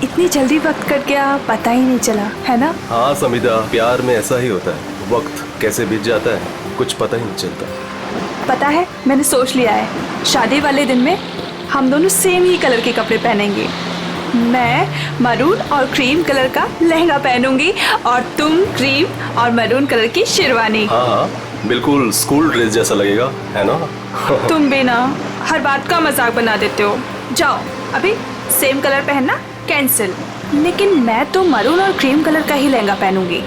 इतनी जल्दी वक्त कट गया, पता ही नहीं चला, है ना? हाँ समिधा, प्यार में ऐसा ही होता है, वक्त कैसे बीत जाता है कुछ पता ही नहीं चलता। पता है, मैंने सोच लिया है, शादी वाले दिन में हम दोनों सेम ही कलर के कपड़े पहनेंगे। मैं मरून और क्रीम कलर का लहंगा पहनूंगी और तुम क्रीम और मरून कलर की शेरवानी। हाँ बिल्कुल स्कूल ड्रेस जैसा लगेगा, है ना? तुम भी ना हर बात का मजाक बना देते हो। जाओ अभी सेम कलर पहनना कैंसिल। लेकिन मैं तो मरून और क्रीम कलर का ही लहंगा पहनूंगी।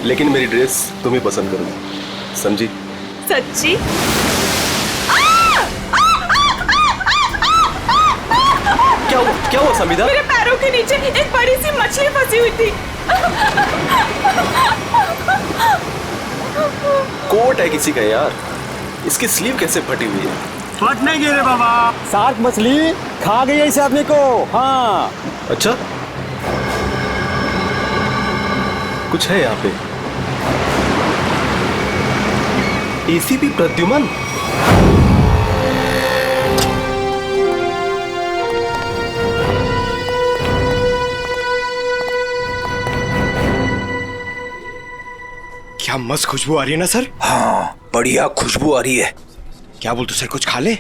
लेकिन मेरी ड्रेस तुम ही पसंद करोगी, समझी? सच्ची? क्या हुआ समिधा? मेरे पैरों के नीचे एक बड़ी सी मछली फंसी हुई थी। कोट है किसी का यार, इसकी स्लीव कैसे फटी हुई है? फट नहीं गिरे बाबा, शार्क मछली खा गई है इस आदमी को। हाँ अच्छा, कुछ है यहाँ पे। एसीपी प्रद्युमन? क्या मस्त खुशबू आ रही है ना सर? हाँ बढ़िया खुशबू आ रही है। क्या बोलते सर, कुछ खा ले,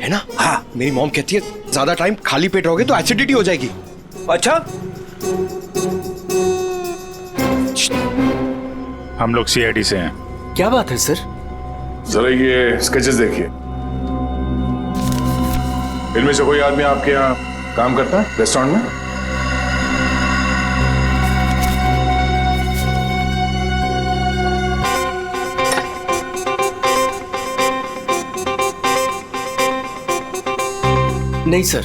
है ना? हाँ मेरी मॉम कहती है ज्यादा टाइम खाली पेट रहोगे तो एसिडिटी हो जाएगी। अच्छा हम लोग सीआईडी से हैं। क्या बात है सर? जरा ये स्केचेस देखिए। इनमें से कोई आदमी आपके यहाँ काम करता है रेस्टोरेंट में? नहीं सर।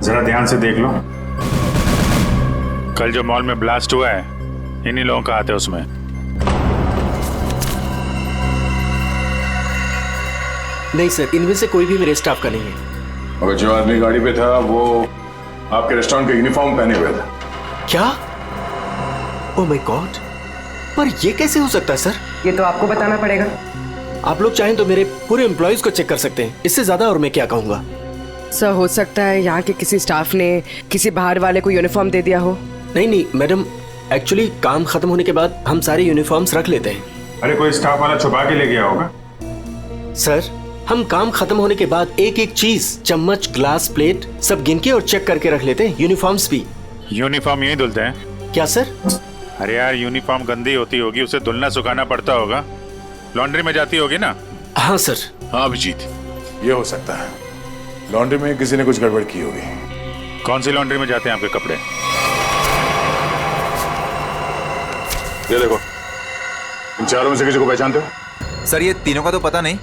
जरा ध्यान से देख लो। कल जो मॉल में ब्लास्ट हुआ है, इन्हीं लोगों का हाथ है उसमें। नहीं सर, इनमें से कोई भी मेरे स्टाफ का नहीं है। मगर जो आदमी गाड़ी पे था वो आपके रेस्टोरेंट का यूनिफॉर्म पहने हुए था। क्या? ओह माय गॉड, पर ये कैसे हो सकता है सर? ये तो आपको बताना पड़ेगा। आप लोग चाहें तो मेरे पूरे एम्प्लॉयज को चेक कर सकते हैं, इससे ज्यादा और मैं क्या कहूँगा। सर हो सकता है यहाँ के किसी स्टाफ ने किसी बाहर वाले को यूनिफॉर्म दे दिया हो। नहीं मैडम, एक्चुअली काम खत्म होने के बाद हम सारे यूनिफॉर्म्स रख लेते हैं। अरे कोई स्टाफ वाला छुपा के ले गया होगा। सर हम काम खत्म होने के बाद एक एक चीज, चम्मच, ग्लास, प्लेट सब गिन के और चेक करके रख लेते हैं, यूनिफॉर्म्स भी। यूनिफॉर्म यही धुलते हैं क्या सर? अरे यार यूनिफॉर्म गंदी होती होगी, उसे धुलना सुखाना पड़ता होगा, लॉन्ड्री में जाती होगी ना? हाँ सर। हाँ अभिजीत, ये हो सकता है लॉन्ड्री में किसी ने कुछ गड़बड़ की होगी। कौन सी लॉन्ड्री में जाते हैं आपके कपड़े? ये देखो, इन चारों में से किसी को पहचानते हो? सर ये तीनों का तो पता नहीं,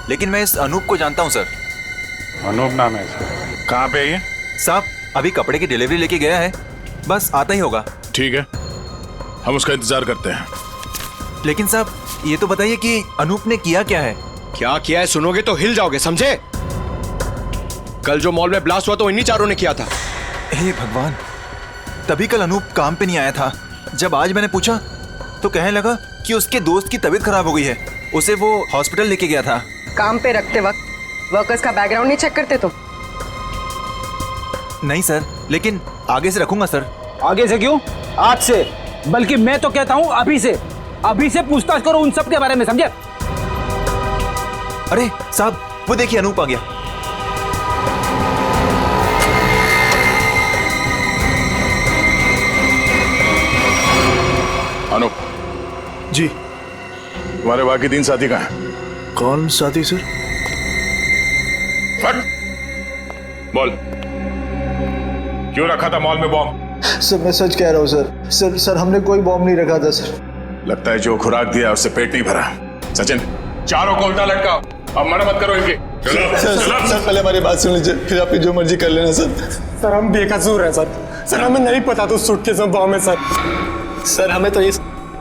लेकिन मैं इस अनूप को जानता हूँ सर। अनूप नाम है इसका। कहाँ पे है ये? साहब अभी कपड़े की डिलीवरी लेके गया है, बस आता ही होगा। ठीक है, हम उसका इंतजार करते हैं। लेकिन साहब ये तो बताइए कि अनूप ने किया क्या है? क्या किया है सुनोगे तो हिल जाओगे, समझे? कल जो मॉल में ब्लास्ट हुआ तो इन्हीं चारों ने किया था। हे भगवान, तभी कल अनूप काम पे नहीं आया था। जब आज मैंने पूछा तो कहने लगा कि उसके दोस्त की तबीयत खराब हो गई है, उसे वो हॉस्पिटल लेके गया था। काम पे रखते वक्त वर्कर्स का बैकग्राउंड नहीं चेक करते तुम? नहीं सर, लेकिन आगे से रखूंगा सर। आगे से क्यों, आज से, बल्कि मैं तो कहता हूँ अभी से पूछताछ करो उन सब के बारे में, समझे? अरे साहब वो देखिए अनूप आ गया। अनूप जी। तुम्हारे बाकी 3 साथी कहाँ हैं? कौन साथी सर? फट बोल, क्यों रखा था मॉल में बॉम्ब? सर मैं सच कह रहा हूँ सर। सर हमने कोई बॉम्ब नहीं रखा था सर। लगता है जो खुराक दिया उससे पेट नहीं भरा। सचिन, चारों को उल्टा लटकाओ, अब मना मत करो इनकी। सर पहले हमारी बात सुन लीजिए, फिर आप जो मर्जी कर लेना सर। सर हम बेकसूर हैं सर हमें नहीं पता था सूटकेस में बॉम्ब है सर। सर हमें तो इस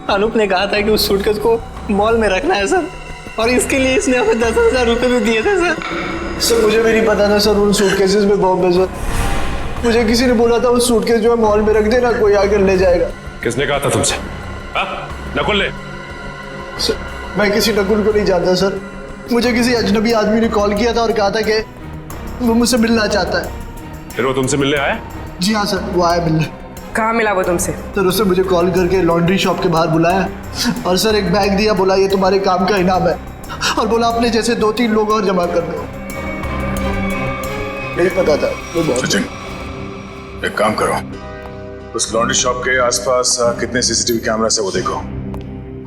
अनूप ने कहा था कि उस सूटकेस को मॉल में रखना है सर, और इसके लिए इसने हमें 10,000 रुपये भी दिए थे सर। सर मुझे भी नहीं पता था सर उन सूटकेसेस में बॉम्ब है सर। मुझे किसी ने बोला था उस सूटकेस जो है मॉल में रख देना, कोई आकर ले जाएगा। किसने कहा था तुमसे? नकुल ने? सर मैं किसी नकुल को नहीं जानता सर। मुझे किसी अजनबी आदमी ने कॉल किया था और कहा था कि वो मुझसे मिलना चाहता है। फिर वो तुमसे मिलने आया? जी हाँ सर, वो आया मिलने। कहाँ मिला वो तुमसे? सर उसने मुझे कॉल करके लॉन्ड्री शॉप के बाहर बुलाया और सर एक बैग दिया, बोला ये तुम्हारे काम का इनाम है, और बोला अपने जैसे 2-3 लोग और जमा कर दो। नहीं पता था वो बहुत। सचिन, एक काम करो, उस लॉन्ड्री शॉप के आसपास कितने सीसीटीवी कैमरा से वो देखो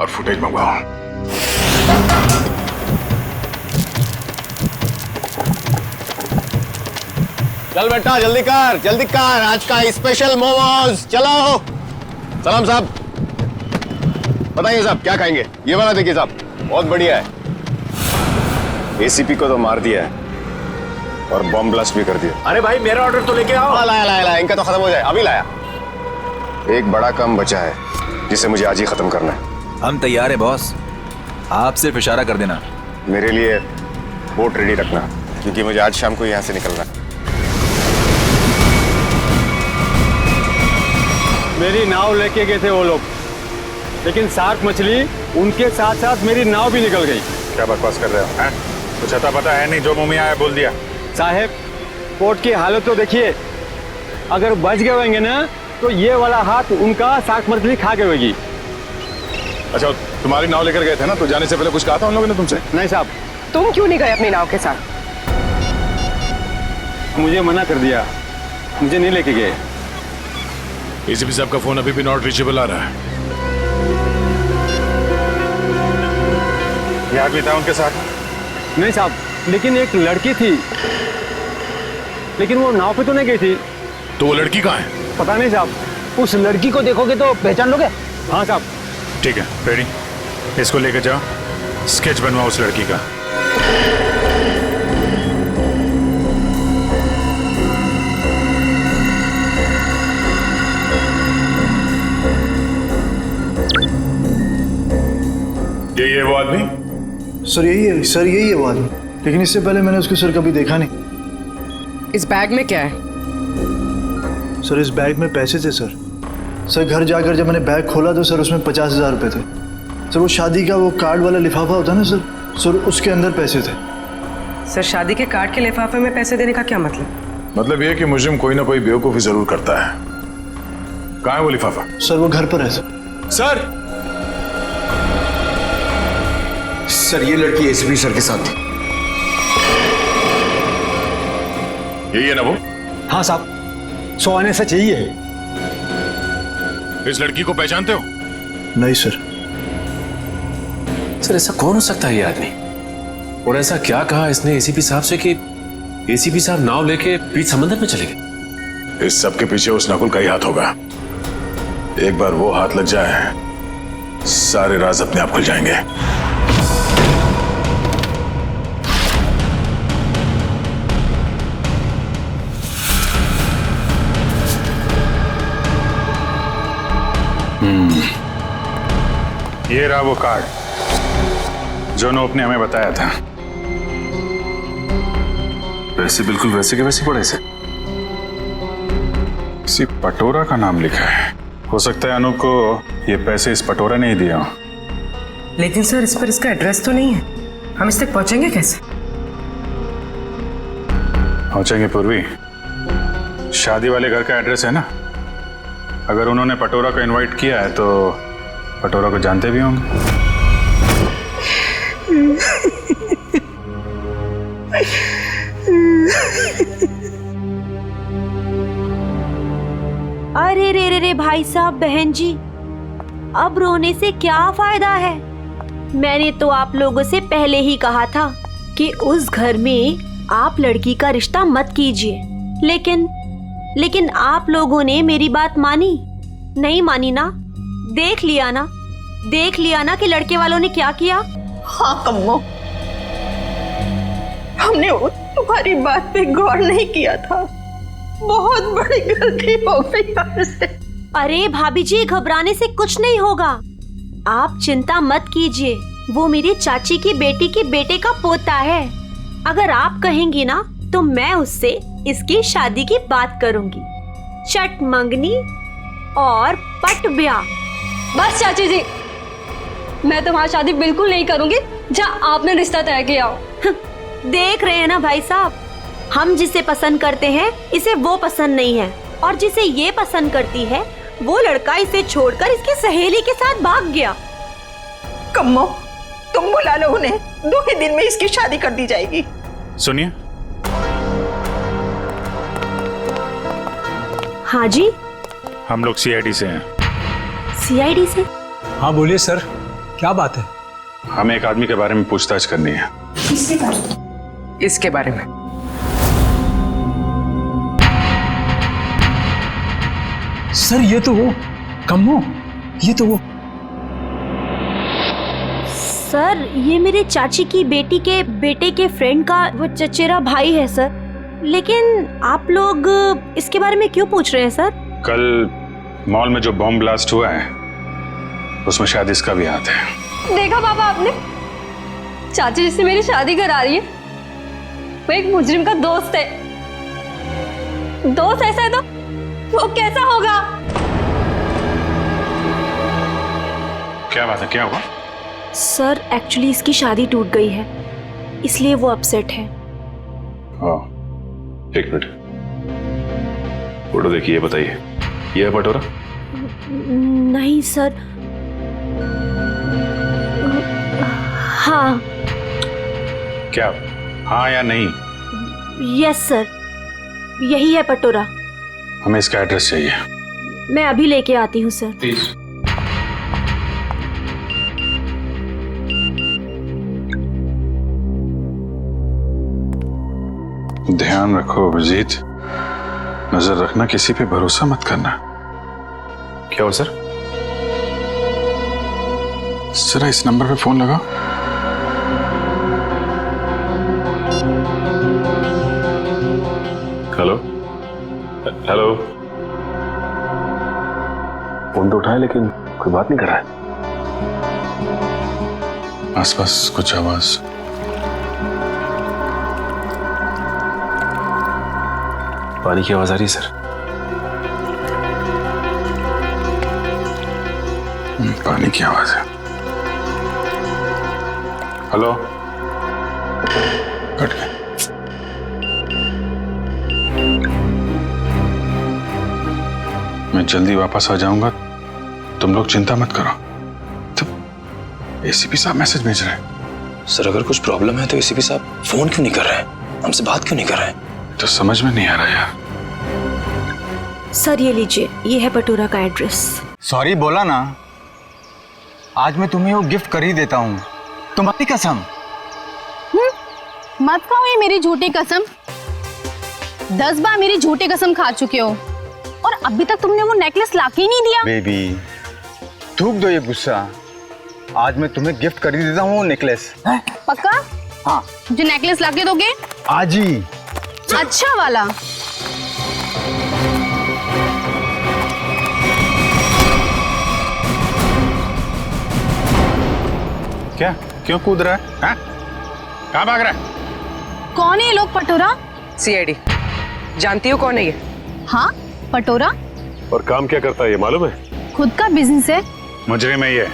और फुटेज मंगवाओ। चल बेटा जल्दी कर आज का स्पेशल मोमोज। चलो सलाम साहब, बताइए साहब क्या खाएंगे? ये वाला देखिए साहब, बहुत बढ़िया है। एसीपी को तो मार दिया है और बॉम्ब ब्लास्ट भी कर दिया। अरे भाई मेरा ऑर्डर तो लेके आओ। हाँ लाया, इनका तो खत्म हो जाए, अभी लाया। एक बड़ा काम बचा है जिसे मुझे आज ही खत्म करना है। हम तैयार है बॉस, आप सिर्फ इशारा कर देना। मेरे लिए बोट रेडी रखना, क्योंकि मुझे आज शाम को यहाँ से निकलना है। मेरी नाव लेके गए थे वो लोग, लेकिन शार्क मछली उनके साथ साथ मेरी नाव भी निकल गई। क्या बकवास कर रहे हो? हैं? कुछ अता पता है नहीं, जो मुंह में आया बोल दिया। साहब पोर्ट की हालत तो देखिए, अगर बच गए होंगे ना तो ये वाला हाथ उनका शार्क मछली खा गई होगी। अच्छा, तुम्हारी नाव लेकर गए थे ना, तो जाने से पहले कुछ कहा था उन लोगों ने तुमसे? नहीं साहब, तुम क्यों नहीं गए अपनी नाव के साथ? मुझे मना कर दिया, मुझे नहीं लेके गए। एसीपी साहब का फोन अभी भी नॉट रीचेबल आ रहा है। ये आदमी था उनके साथ? नहीं साहब, लेकिन एक लड़की थी, लेकिन वो नाव पे तो नहीं गई थी। तो वो लड़की कहाँ है? पता नहीं साहब, उस लड़की को देखोगे तो पहचान लोगे। हाँ साहब। ठीक है, रेडी, इसको लेकर जाओ, स्केच बनवाओ उस लड़की का। यही है वो आदमी? सर यही है वो आदमी, लेकिन इससे पहले मैंने उसको सर कभी देखा नहीं। इस बैग में क्या है? सर इस बैग में पैसे थे सर। सर घर जाकर जब मैंने बैग खोला तो सर उसमें 50,000 रुपये थे। सर वो शादी का वो कार्ड वाला लिफाफा होता है ना सर उसके अंदर पैसे थे। सर शादी के कार्ड के लिफाफे में पैसे देने का क्या मतलब? मतलब ये कि मुजरिम कोई ना कोई बेवकूफी जरूर करता है। कहाँ है वो लिफाफा? सर वो घर पर है सर। सर ये लड़की एसीपी सर के साथ थी। यही है ना वो? हाँ साहब, 100 आने से चाहिए। इस लड़की को पहचानते हो? नहीं सर। सर ऐसा कौन हो सकता है ये आदमी? और ऐसा क्या कहा इसने एसीपी साहब से कि एसीपी साहब नाव लेके बीच समंदर में चले गए? इस सब के पीछे उस नकुल का ही हाथ होगा। एक बार वो हाथ लग जाए, सारे राज अपने आप खुल जाएंगे। ये रहा वो कार्ड जो नोप ने हमें बताया था। पैसे बिल्कुल वैसे के वैसे पड़े से। किसी पटोरा का नाम लिखा है। हो सकता है अनूप को ये पैसे इस पटोरा ने ही दिया हो। लेकिन सर इस पर इसका एड्रेस तो नहीं है, हम इस तक पहुंचेंगे कैसे? पहुंचेंगे पूर्वी, शादी वाले घर का एड्रेस है ना। अगर उन्होंने पटोरा को इनवाइट किया है तो पटोरा को जानते भी होंगे। अरे रे भाई साहब, बहन जी, अब रोने से क्या फायदा है? मैंने तो आप लोगों से पहले ही कहा था कि उस घर में आप लड़की का रिश्ता मत कीजिए, लेकिन आप लोगों ने मेरी बात मानी नहीं मानी ना? देख लिया ना कि लड़के वालों ने क्या किया। हाँ कम्मो, हमने तुम्हारी बात पे गौर नहीं किया था, बहुत बड़ी गलती हो गई हमसे। अरे भाभी जी, घबराने से कुछ नहीं होगा, आप चिंता मत कीजिए। वो मेरी चाची की बेटी के बेटे का पोता है। अगर आप कहेंगी ना तो मैं उससे इसकी शादी की बात करूंगी। चट मंगनी और पट ब्याह। बस चाची जी, मैं तुम्हारी शादी बिल्कुल नहीं करूंगी जहाँ आपने रिश्ता तय किया हो। देख रहे हैं ना भाई साहब, हम जिसे पसंद करते हैं इसे वो पसंद नहीं है, और जिसे ये पसंद करती है वो लड़का इसे छोड़कर इसकी सहेली के साथ भाग गया। कम्मो, तुम बुला लो उन्हें, 2 ही दिन में इसकी शादी कर दी जाएगी। सुनिए। हाँ जी। हम लोग सीआईडी से हैं। सीआईडी से? हाँ बोलिए सर, क्या बात है? हमें एक आदमी के बारे में पूछताछ करनी है। इसके बारे में? सर ये तो वो कम्मो, ये तो वो। सर ये मेरे चाची की बेटी के बेटे के फ्रेंड का वो चचेरा भाई है सर। लेकिन आप लोग इसके बारे में क्यों पूछ रहे हैं सर? कल मॉल में जो बॉम्ब ब्लास्ट हुआ है उसमें शायद इसका भी हाथ है। देखा पापा आपने, चाची जिससे मेरी शादी करा रही है वो एक मुजरिम का दोस्त है। दोस्त ऐसा है तो वो कैसा होगा? क्या बात है, क्या हुआ? सर एक्चुअली इसकी शादी टूट गई है, इसलिए वो अपसेट है। हाँ, एक मिनट, फोटो देखिए, ये बताइए, ये है पटोरा? नहीं सर। हाँ। क्या हाँ या नहीं? यस सर, यही है पटोरा। हमें इसका एड्रेस चाहिए। मैं अभी लेके आती हूँ सर। प्लीज। ध्यान रखो अभिजीत, नजर रखना, किसी पे भरोसा मत करना। क्या हो सर? जरा इस नंबर पे फोन लगाओ। Hello hello. फोन तो उठाए लेकिन कोई बात नहीं कर रहा है। आसपास कुछ आवाज। पानी की आवाज आ रही है सर। पानी की आवाज है। हेलो, कट गया। मैं जल्दी वापस आ जाऊंगा, तुम लोग चिंता मत करो। तो एसीपी साहब मैसेज भेज रहे हैं। सर अगर कुछ प्रॉब्लम है तो एसीपी साहब फोन क्यों नहीं कर रहे हैं, हमसे बात क्यों नहीं कर रहे हैं? तो समझ में नहीं आ रहा यार। सर ये लीजिए, ये है पटोरा का एड्रेस। सॉरी बोला ना, आज मैं तुम्हें वो गिफ्ट कर ही देता हूँ, तुम्हारी कसम। मत खाओ ये मेरी झूठी कसम। 10 बार मेरी झूठी कसम खा चुके हो और अभी तक तुमने वो नेकलेस लाके ही नहीं दिया। बेबी थूक दो ये गुस्सा, आज मैं तुम्हें गिफ्ट कर ही देता हूँ वो नेकलेस। पक्का? हाँ। जो नेकलेस लाके दोगे? आज ही। अच्छा वाला। क्या, क्यों कूद रहा है? हाँ? कहाँ भाग रहा है? कौन है ये लोग पटोरा? सीआईडी। जानती हो कौन है ये? हाँ पटोरा। और काम क्या करता है ये मालूम है? खुद का बिजनेस है। मुजरिम है ये।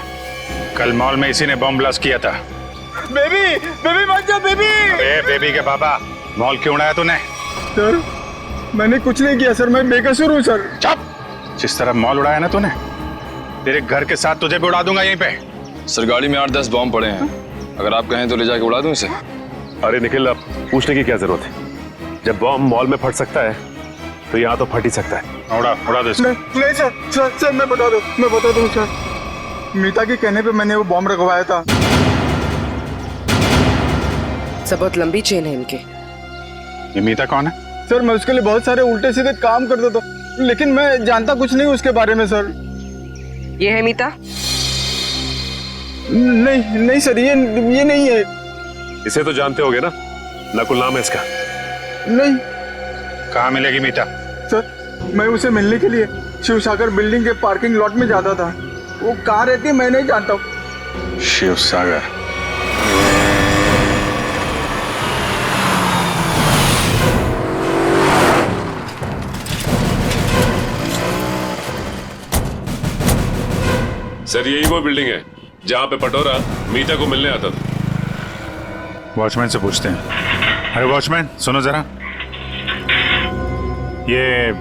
कल मॉल में इसी ने बॉम्ब ब्लास्ट किया था। बेबी, बेबी मत जा बेबी। अरे बेबी के पापा, मॉल क्यों उड़ाया तूने? सर मैंने कुछ नहीं किया सर, मैं बेकसूर हूँ सर। चुप! जिस तरह मॉल उड़ाया ना तूने, तेरे घर के साथ तुझे भी उड़ा दूंगा यहीं पे। सर गाड़ी में 8-10 बॉम्ब पड़े हैं, अगर आप कहें तो ले जाके उड़ा दूं इसे। अरे निखिल, अब पूछने की क्या जरूरत है? जब बॉम्ब मॉल में फट सकता है तो यहाँ तो फट ही सकता है। उड़ा दो इसको। नहीं सर, मैं बता दूं सर। मीता के कहने पे मैंने वो बॉम्ब रखवाया था। सब बहुत लंबी चेन है इनके। ये मीता कौन है? सर मैं उसके लिए बहुत सारे उल्टे सीधे काम करता था, लेकिन मैं जानता कुछ नहीं उसके बारे में सर। ये है मीता? नहीं सर, ये नहीं है। इसे तो जानते होगे ना, नकुल नाम है इसका। नहीं। कहाँ मिलेगी मीता? सर मैं उसे मिलने के लिए शिव सागर बिल्डिंग के पार्किंग लॉट में जाता था। वो कहाँ रहती है मैं नहीं जानता हूँ। शिव सागर? सर यही वो बिल्डिंग है जहाँ पे पटोरा मीता को मिलने आता था। वॉचमैन से पूछते हैं। अरे वॉचमैन सुनो जरा, ये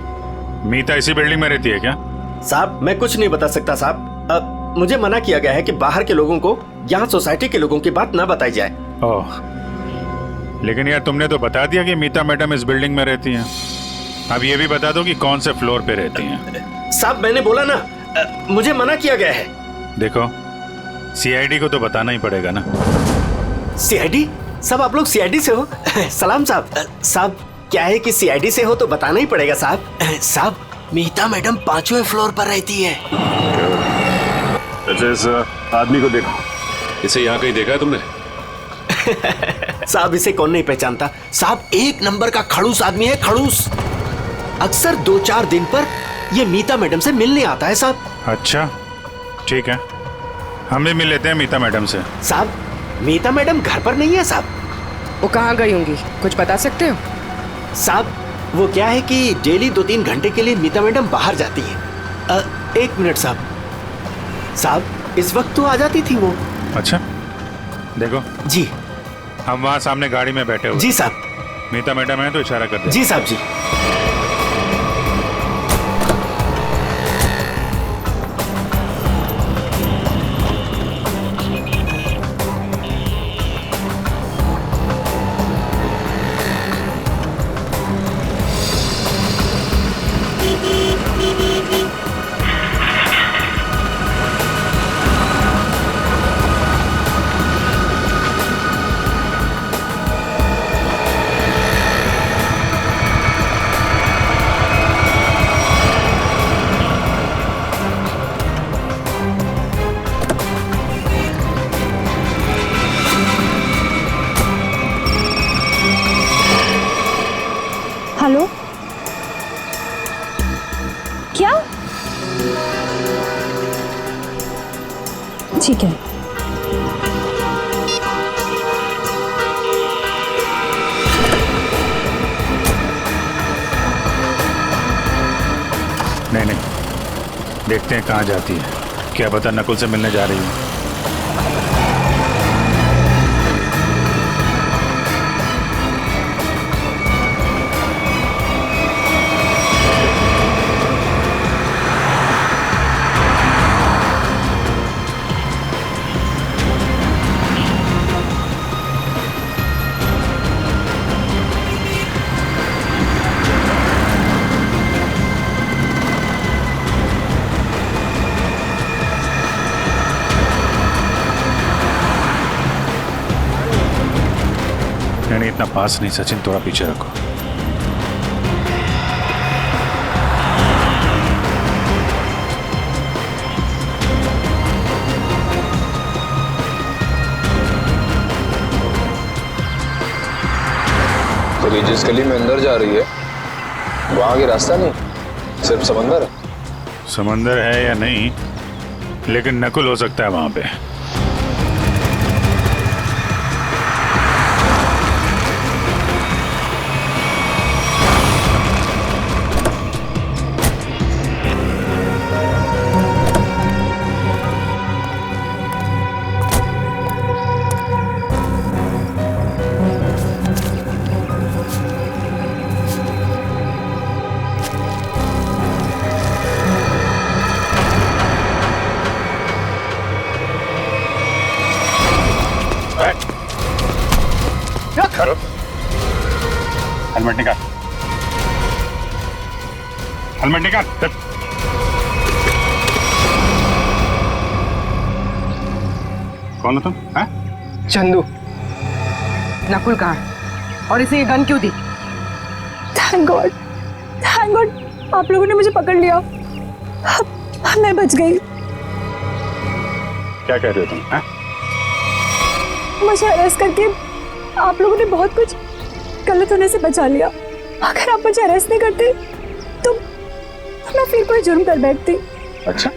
मीता इसी बिल्डिंग में रहती है क्या? साहब मैं कुछ नहीं बता सकता साहब। मुझे मना किया गया है कि बाहर के लोगों को यहाँ सोसाइटी के लोगों की बात ना बताई जाए। ओह, लेकिन यार तुमने तो बता दिया कि मीता मैडम इस बिल्डिंग में रहती हैं। अब ये भी बता दो कि कौन से फ्लोर पे रहती हैं। साहब मैंने बोला ना, मुझे मना किया गया है। देखो, सीआईडी को तो बताना ही पड़ेगा ना। सीआईडी? सब आप लोग सीआईडी से हो? सलाम साहब। साहब क्या है कि सीआईडी से हो तो बताना ही पड़ेगा साहब। साहब मीता मैडम 5वें फ्लोर पर रहती है। अच्छा, इस आदमी को देखो। इसे यहाँ कहीं देखा है तुमने? साहब इसे कौन नहीं पहचानता। साहब 1 नंबर का खड़ूस आदमी है, खड़ूस। अक्सर 2-4 दिन पर ये मीता मैडम से मिलने आता है साहब। अच्छा ठीक है, हम भी मिल लेते हैं मीता मैडम से। साहब मीता मैडम घर पर नहीं है साहब। वो कहाँ गई होंगी, कुछ बता सकते हो? साहब वो क्या है कि डेली 2-3 घंटे के लिए मीता मैडम बाहर जाती है। 1 मिनट साहब। साहब इस वक्त तो आ जाती थी वो। अच्छा देखो जी, हम वहाँ सामने गाड़ी में बैठे हुए। जी साहब। मीता मैडम है तो इशारा कर दे। जी साहब जी। हेलो, क्या? ठीक है। नहीं, देखते हैं कहाँ जाती है। क्या पता नकुल से मिलने जा रही है। नहीं, इतना पास नहीं सचिन, थोड़ा पीछे रखो। तो ये जिस गली में अंदर जा रही है वहां आगे रास्ता नहीं, सिर्फ समंदर है। समंदर है या नहीं, लेकिन नकुल हो सकता है वहां पे। हेलमेट निकाल, हेलमेट निकाल। कौन हो तुम? चंदू। नकुल कहाँ है और इसे ये गन क्यों दी? थैंक गॉड, थैंक गॉड आप लोगों ने मुझे पकड़ लिया। मैं बच गई। क्या कह रहे हो तुम? मुझे अरेस्ट करके आप लोगों ने बहुत कुछ गलत होने से बचा लिया। अगर आप मुझे अरेस्ट नहीं करते तो मैं फिर कोई जुर्म कर बैठती। अच्छा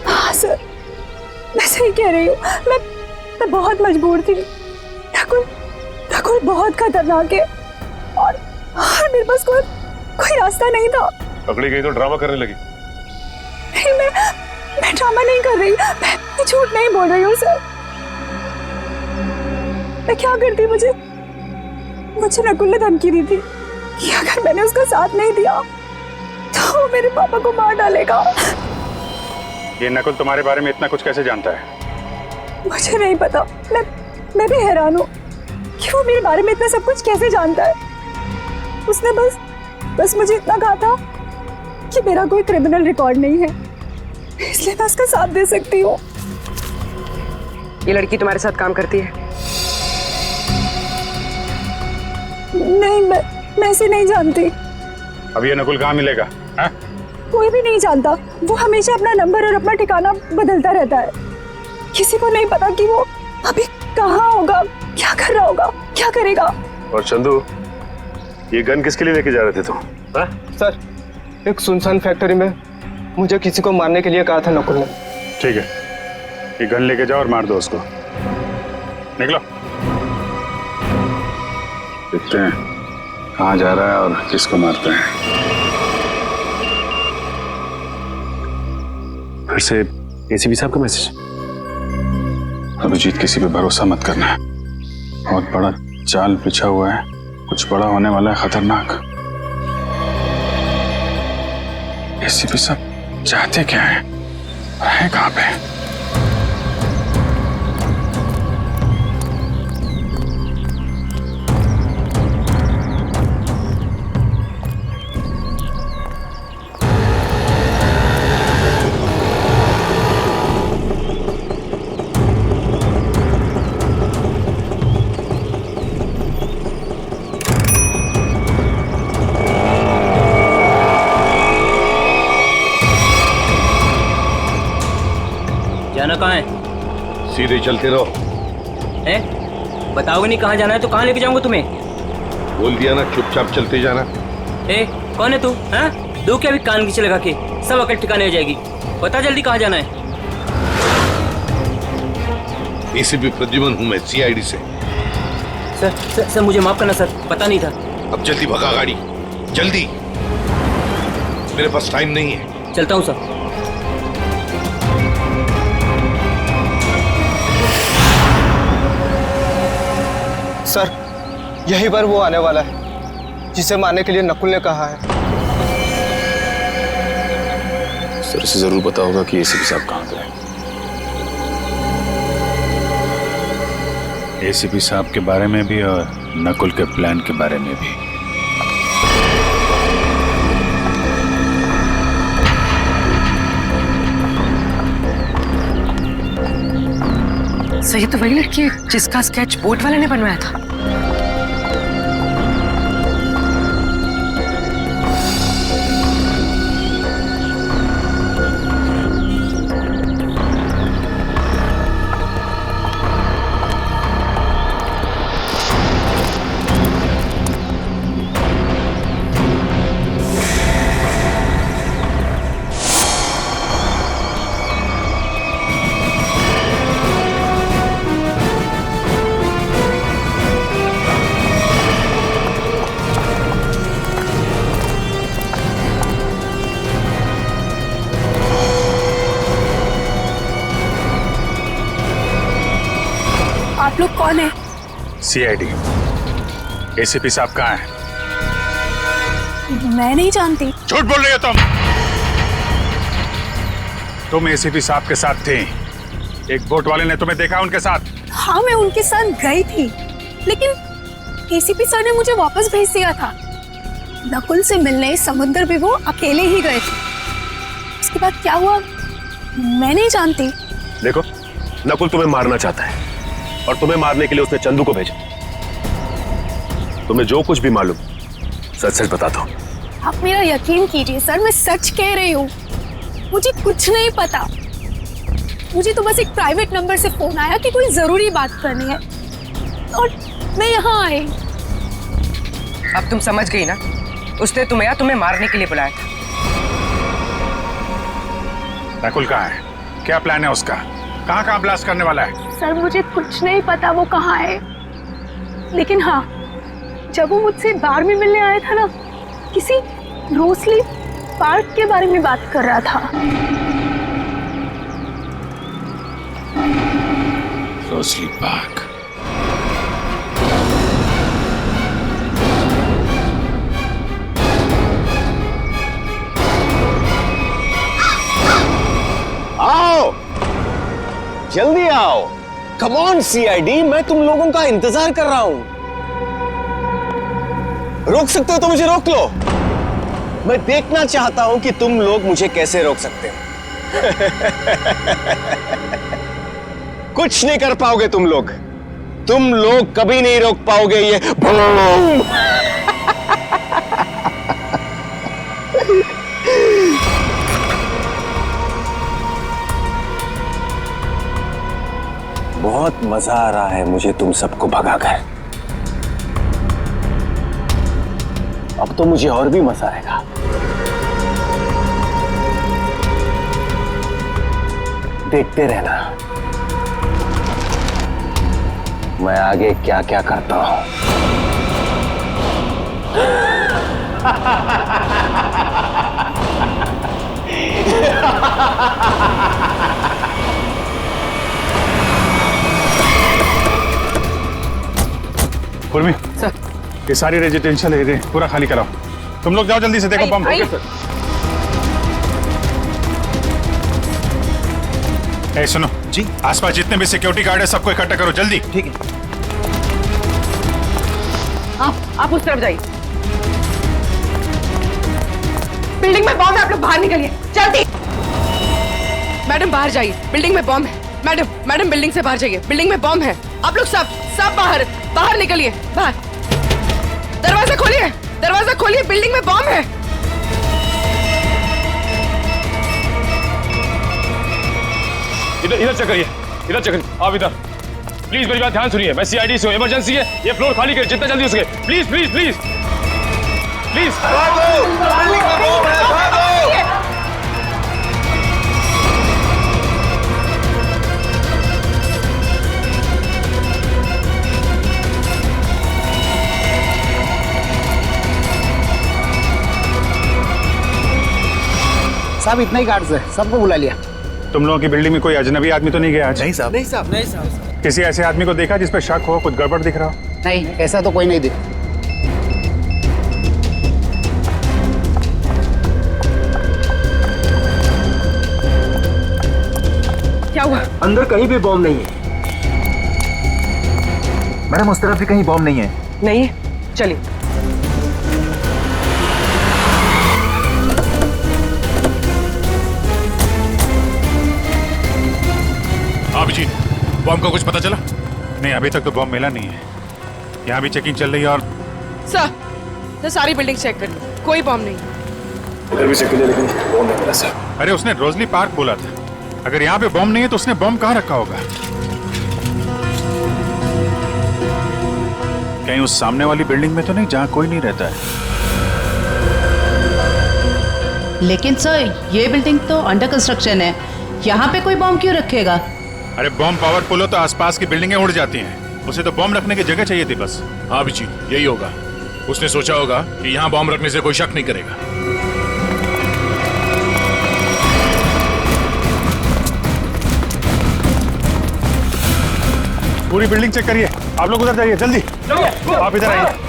हाँ सर, मैं सही कह रही हूँ। मैं बहुत मजबूर थी। नकुल बहुत खतरनाक है और मेरे पास कोई रास्ता नहीं था। पकड़ी गई तो ड्रामा करने लगी। नहीं, मैं ड्रामा नहीं कर रही, मैं झूठ नहीं बोल रही हूँ सर। मैं क्या करती, मुझे नकुल ने धमकी दी थी कि अगर मैंने उसका साथ नहीं दिया तो वो मेरे पापा को मार डालेगा। ये नकुल तुम्हारे बारे में इतना कुछ कैसे जानता है? मुझे नहीं पता, मैं भी हैरान हूँ कि वो मेरे बारे में इतना सब कुछ कैसे जानता है। उसने बस मुझे इतना कहा था कि मेरा कोई क्रिमिनल रिकॉर्ड नहीं है, इसलिए मैं उसका साथ दे सकती हूँ। ये लड़की तुम्हारे साथ काम करती है? नहीं, मैं इसे नहीं जानती। अब ये नकुल कहाँ मिलेगा? है? कोई भी नहीं जानता। वो हमेशा अपना नंबर और अपना ठिकाना बदलता रहता है। किसी को नहीं पता कि वो अभी कहाँ होगा, क्या कर रहा होगा, क्या करेगा। और चंदू, ये गन किसके लिए लेके जा रहे थे तुम? सर, एक सुनसान फैक्ट्री में मुझे किसी को मारने के लिए कहा था नकुल ने। ठीक है, ये गन लेके जाओ और मार दो उसको। निकलो। देखते हैं कहाँ जा रहा है और किसको मारते हैं। फिर से एसीपी साहब का मैसेज। अभिजीत, किसी पे भरोसा मत करना है, बहुत बड़ा जाल बिछा हुआ है, कुछ बड़ा होने वाला है, खतरनाक। एसीपी साहब चाहते क्या है, रहे कहाँ पे? जाना कहाँ है? सीधे चलते रहो। बताओगे नहीं कहाँ जाना है तो कहाँ लेके जाऊंगा तुम्हें? बोल दिया ना, चुपचाप चलते जाना। कौन है तू? हाँ, दो क्या भी कान खींचे लगा के, सब अकल ठिकाने आ जाएगी। बता जल्दी कहाँ जाना है? एसीपी प्रद्युमन हूँ मैं, सीआईडी से। सर मुझे माफ करना सर, पता नहीं था। अब जल्दी भगा गाड़ी, जल्दी, मेरे पास टाइम नहीं है। चलता हूँ सर। सर, यही बार वो आने वाला है जिसे मारने के लिए नकुल ने कहा है। सर से जरूर पता होगा कि एसीपी साहब कहाँ पे हैं। एसीपी साहब के बारे में भी और नकुल के प्लान के बारे में भी। सही तो वही लड़की है जिसका स्केच बोट वाले ने बनवाया था। आप लोग कौन है? सीआईडी। एसीपी साहब कहाँ हैं? मैं नहीं जानती। झूठ बोल रही हो तुम एसीपी साहब के साथ थे। एक बोट वाले ने तुम्हें देखा उनके साथ? हाँ, मैं उनके साथ गई थी, लेकिन एसीपी सर ने मुझे वापस भेज दिया था। नकुल से मिलने समुद्र भी वो अकेले ही गए थे। उसके बाद क्या हुआ मैं नहीं जानती। देखो, नकुल तुम्हें मारना चाहता है और तुम्हें मारने के लिए उसने चंदू को भेजा। तुम्हें जो कुछ भी मालूम सच सच बता दो। आप मेरा यकीन कीजिए सर, मैं सच कह रही हूँ। मुझे कुछ नहीं पता। मुझे तो बस एक प्राइवेट नंबर से फोन आया कि कोई जरूरी बात करनी है और मैं यहाँ आई। अब तुम समझ गई ना, उसने तुम्हें मारने के लिए बुलाया था। नकुल कहाँ है? क्या प्लान है उसका? कहाँ ब्लास्ट करने वाला है? सर मुझे कुछ नहीं पता वो कहाँ है, लेकिन हाँ, जब वो मुझसे बार में मिलने आया था ना, किसी रोसली पार्क के बारे में बात कर रहा था। Rosalie park? जल्दी आओ। कम ऑन सीआईडी, मैं तुम लोगों का इंतजार कर रहा हूं। रोक सकते हो तो मुझे रोक लो। मैं देखना चाहता हूं कि तुम लोग मुझे कैसे रोक सकते हो। कुछ नहीं कर पाओगे तुम लोग कभी नहीं रोक पाओगे ये बूम। बहुत मजा आ रहा है मुझे तुम सबको भगाकर। अब तो मुझे और भी मजा आएगा। देखते रहना मैं आगे क्या क्या करता हूं। पूर्वी सर, ये सारी रेजिडेंशियल एरिया पूरा खाली कराओ। तुम लोग जाओ जल्दी से, देखो बम। ए सुनो जी, आसपास जितने भी सिक्योरिटी गार्ड है सबको इकट्ठा करो जल्दी। ठीक है। आप उस तरफ जाइए। बिल्डिंग में बॉम्ब है, आप लोग बाहर निकलिए जल्दी। मैडम बाहर जाइए, बिल्डिंग में बॉम्ब है। मैडम बिल्डिंग से बाहर जाइए, बिल्डिंग में बॉम्ब है। आप लोग सब बाहर निकलिए। बाहर दरवाजा खोलिए, बिल्डिंग में बॉम्ब है। इधर चेक करिए, आप इधर प्लीज मेरी बात ध्यान सुनिए। मैं सीआईडी से हूं, इमरजेंसी है, ये फ्लोर खाली करिए जितना जल्दी हो सके। Please please please please. साहब इतना ही गार्ड्स है, सबको बुला लिया। तुम लोगों की बिल्डिंग में कोई अजनबी आदमी तो नहीं गया आज? नहीं साहब। नहीं साहब। किसी ऐसे आदमी को देखा जिस पे शक हो, कुछ गड़बड़ दिख रहा हो? नहीं, ऐसा तो कोई नहीं दिख। क्या हुआ? अंदर कहीं भी बॉम्ब नहीं है। मैडम उस तरफ भी कहीं बॉम्ब नहीं है। नहीं है, चलिए। अभिजीत, बॉम्ब का कुछ पता चला? नहीं, अभी तक तो बॉम्ब मिला नहीं है। यहाँ भी चेकिंग चल रही है। और सर सारी बिल्डिंग चेक करिए, कोई बॉम्ब नहीं। इधर भी चेक किया लेकिन बॉम्ब नहीं मिला सर। अरे उसने रोजली पार्क बोला था। अगर यहाँ पे बॉम्ब नहीं है तो उसने बॉम्ब कहाँ रखा होगा? कहीं उस सामने वाली बिल्डिंग में तो नहीं जहाँ कोई नहीं रहता है? लेकिन सर ये बिल्डिंग तो अंडर कंस्ट्रक्शन है, यहाँ पे कोई बॉम्ब क्यों रखेगा? अरे बॉम्ब पावरफुल हो तो आसपास की बिल्डिंगें उड़ जाती हैं। उसे तो बॉम्ब रखने की जगह चाहिए थी बस। हाँ अभिजीत, यही होगा। उसने सोचा होगा कि यहाँ बॉम्ब रखने से कोई शक नहीं करेगा। पूरी बिल्डिंग चेक करिए। आप लोग उधर जाइए जल्दी। आप इधर आइए।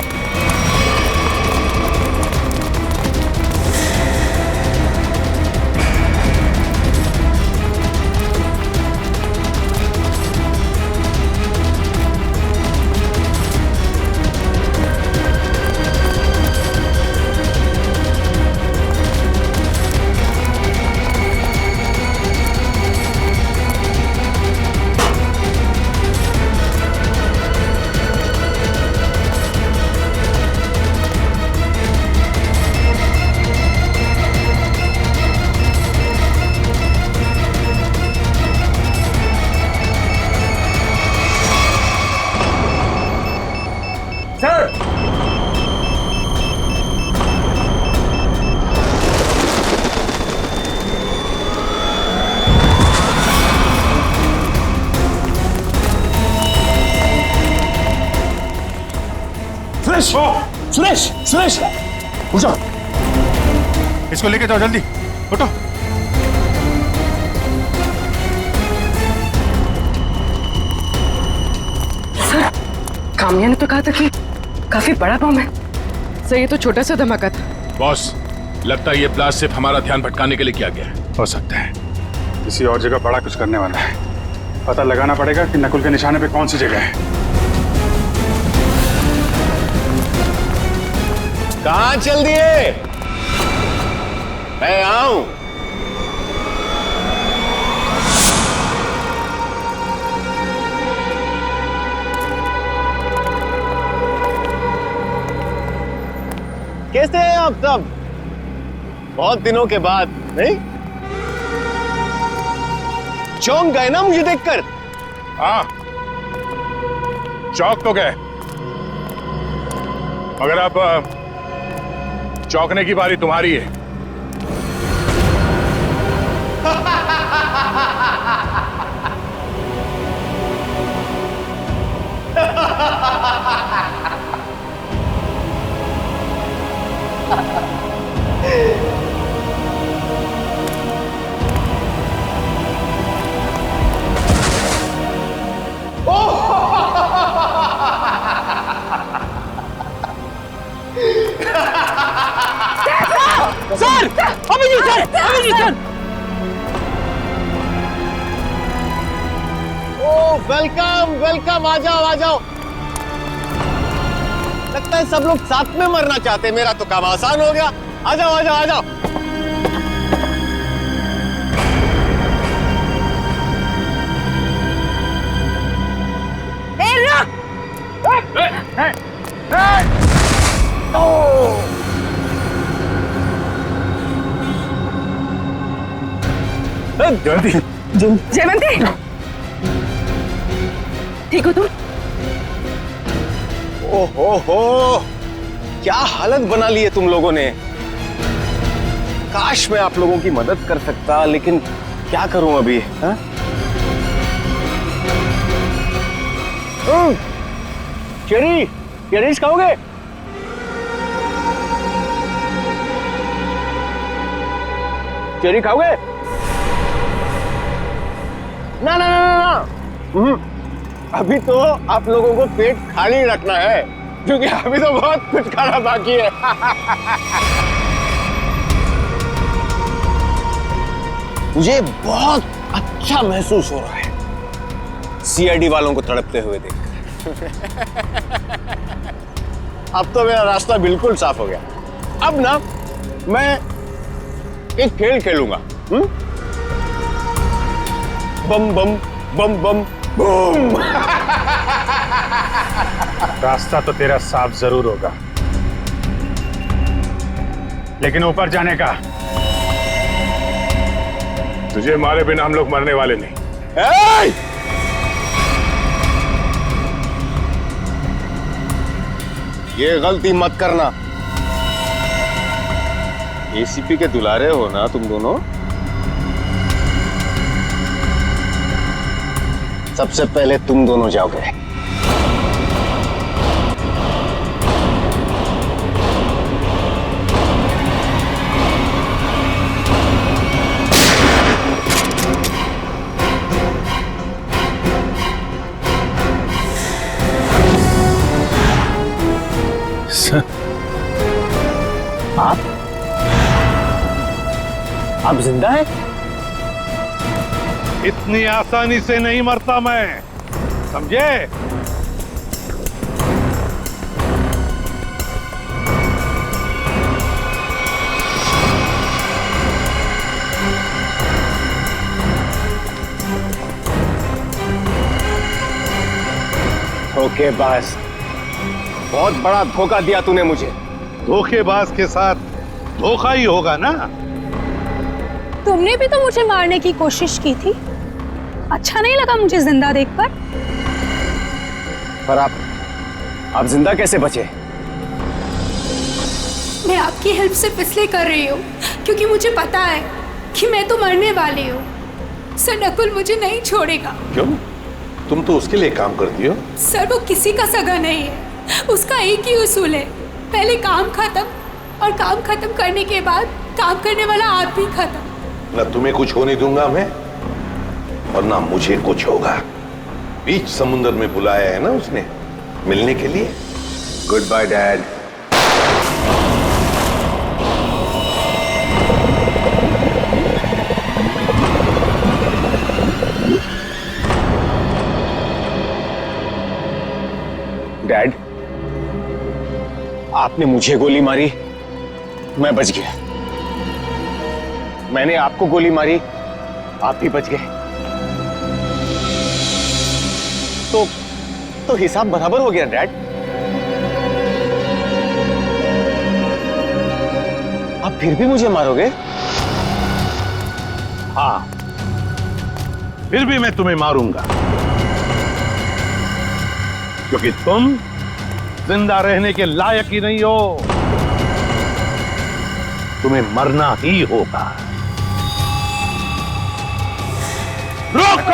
सुरेश, सुरेश, उठो। इसको लेके जाओ जल्दी, उठो। सर, काम्या ने तो कहा था कि काफी बड़ा बम है। सर ये तो छोटा सा धमाका था। बॉस, लगता है ये ब्लास्ट सिर्फ हमारा ध्यान भटकाने के लिए किया गया है। हो सकता है किसी और जगह बड़ा कुछ करने वाला है। पता लगाना पड़ेगा कि नकुल के निशाने पे कौन सी जगह है। कहाँ चल दिए? मैं आऊं। कैसे हैं आप सब? बहुत दिनों के बाद, नहीं? चौंक गए ना मुझे देखकर? हाँ, चौंक तो गए, मगर अब चौंकने की बारी तुम्हारी है। Sir, Abhijit sir, Abhijit sir. Oh welcome welcome, आ जाओ आ जाओ। लगता है सब लोग साथ में मरना चाहते हैं, मेरा तो काम आसान हो गया। आ जाओ आ जाओ आ जाओ। जयवंती, ठीक हो तुम? ओहो, क्या हालत बना ली है तुम लोगों ने। काश मैं आप लोगों की मदद कर सकता, लेकिन क्या करूं अभी। चेरीज खाओगे? चेरी खाओगे? ना ना ना ना, अभी तो आप लोगों को पेट खाली रखना है, क्योंकि अभी तो बहुत कुछ खाना बाकी है। मुझे बहुत अच्छा महसूस हो रहा है सीआईडी वालों को तड़पते हुए देखकर। अब तो मेरा रास्ता बिल्कुल साफ हो गया। अब ना मैं एक खेल खेलूंगा। बम बम बम बम बूम। रास्ता तो तेरा साफ जरूर होगा, लेकिन ऊपर जाने का तुझे मारे बिना हम लोग मरने वाले नहीं। ये गलती मत करना। एसीपी के दुलारे हो ना तुम दोनों। सबसे पहले तुम दोनों जाओगे। आप जिंदा हैं? इतनी आसानी से नहीं मरता मैं, समझे? धोखेबाज, बहुत बड़ा धोखा दिया तूने मुझे। धोखेबाज के साथ धोखा ही होगा ना। तुमने भी तो मुझे मारने की कोशिश की थी। अच्छा नहीं लगा मुझे जिंदा देखकर। पर आप जिंदा कैसे बचे? मैं आपकी हेल्प सिर्फ इसलिए कर रही हूँ क्योंकि मुझे पता है कि मैं तो मरने वाली हूँ। सर, नकुल मुझे नहीं छोड़ेगा। क्यों? तुम तो उसके लिए काम करती हो। सर, वो किसी का सगा नहीं है। उसका एक ही उसूल है, पहले काम खत्म, और काम खत्म करने के बाद काम करने वाला आदमी खत्म। ना तुम्हें कुछ होने दूंगा मैं, और ना मुझे कुछ होगा। बीच समुद्र में बुलाया है ना उसने मिलने के लिए। Good bye dad. आपने मुझे गोली मारी, मैं बच गया। मैंने आपको गोली मारी, आप भी बच गए। तो हिसाब बराबर हो गया डैड। आप फिर भी मुझे मारोगे? हाँ, फिर भी मैं तुम्हें मारूंगा, क्योंकि तुम जिंदा रहने के लायक ही नहीं हो। तुम्हें मरना ही होगा। रोक!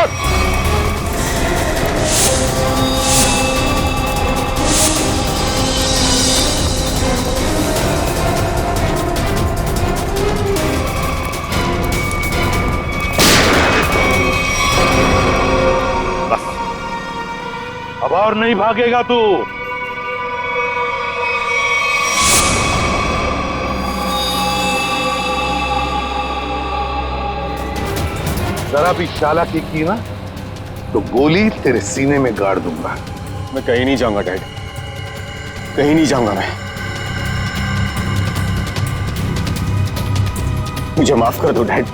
बस, अब और नहीं भागेगा तू। जरा भी चालाकी की ना तो गोली तेरे सीने में गाड़ दूंगा। मैं कहीं नहीं जाऊंगा डैड, कहीं नहीं जाऊंगा मैं। मुझे माफ कर दो डैड।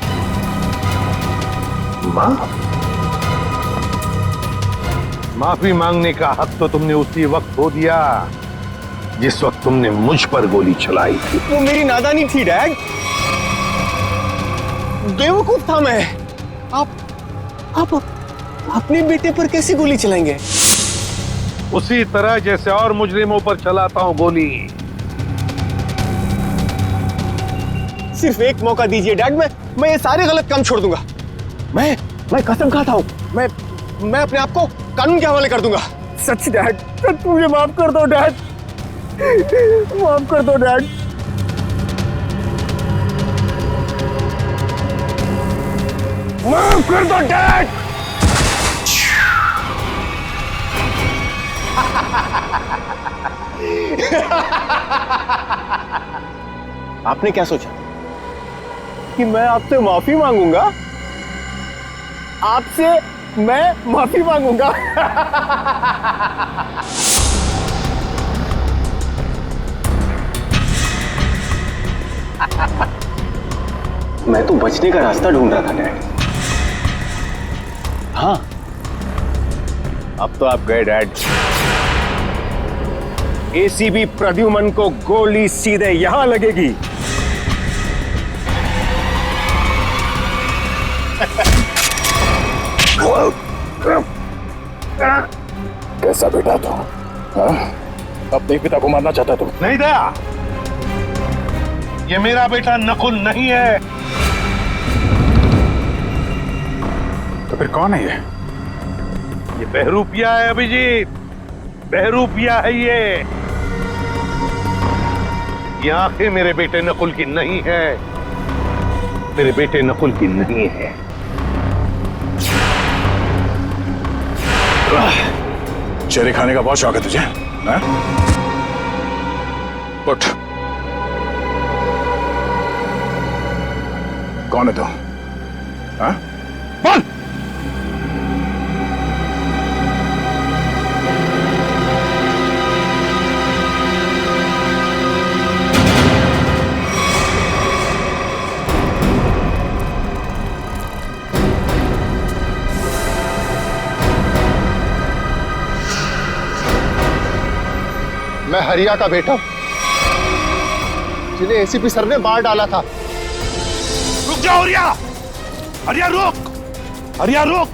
माफी मांगने का हक तो तुमने उसी वक्त खो दिया जिस वक्त तुमने मुझ पर गोली चलाई थी। वो मेरी नादानी थी डैड, बेवकूफ था मैं। आप अपने बेटे पर कैसे गोली चलाएंगे? उसी तरह जैसे और मुजरिमों पर चलाता हूं गोली। सिर्फ एक मौका दीजिए डैड, मैं ये सारे गलत काम छोड़ दूंगा। मैं कसम खाता हूं, मैं अपने आप को कानून के हवाले कर दूंगा। सच डैड, सच मुझे माफ कर दो डैड, माफ कर दो डैड। माफ कर दो डैड। आपने क्या सोचा कि मैं आपसे माफी मांगूंगा? आपसे मैं माफी मांगूंगा? मैं तो बचने का रास्ता ढूंढ रहा था डैड। हाँ, अब तो आप गए डैड। एसीबी प्रद्युमन को गोली सीधे यहां लगेगी। कैसा बेटा तू? अपने पिता को मारना चाहता तू? नहीं दया, ये मेरा बेटा नकुल नहीं है। तो फिर कौन है ये बहरूपिया है अभिजीत, बहरूपिया है ये। आंखें मेरे बेटे नकुल की नहीं है, मेरे बेटे नकुल की नहीं है। चेरी खाने का बहुत शौक है तुझे, हाँ? उठ। कौन है तू? हाँ? बोल। मैं हरिया का बेटा हूं, जिन्हें एसीपी सर ने मार डाला था। रुक जाओ हरिया, हरिया रुक, हरिया रुक,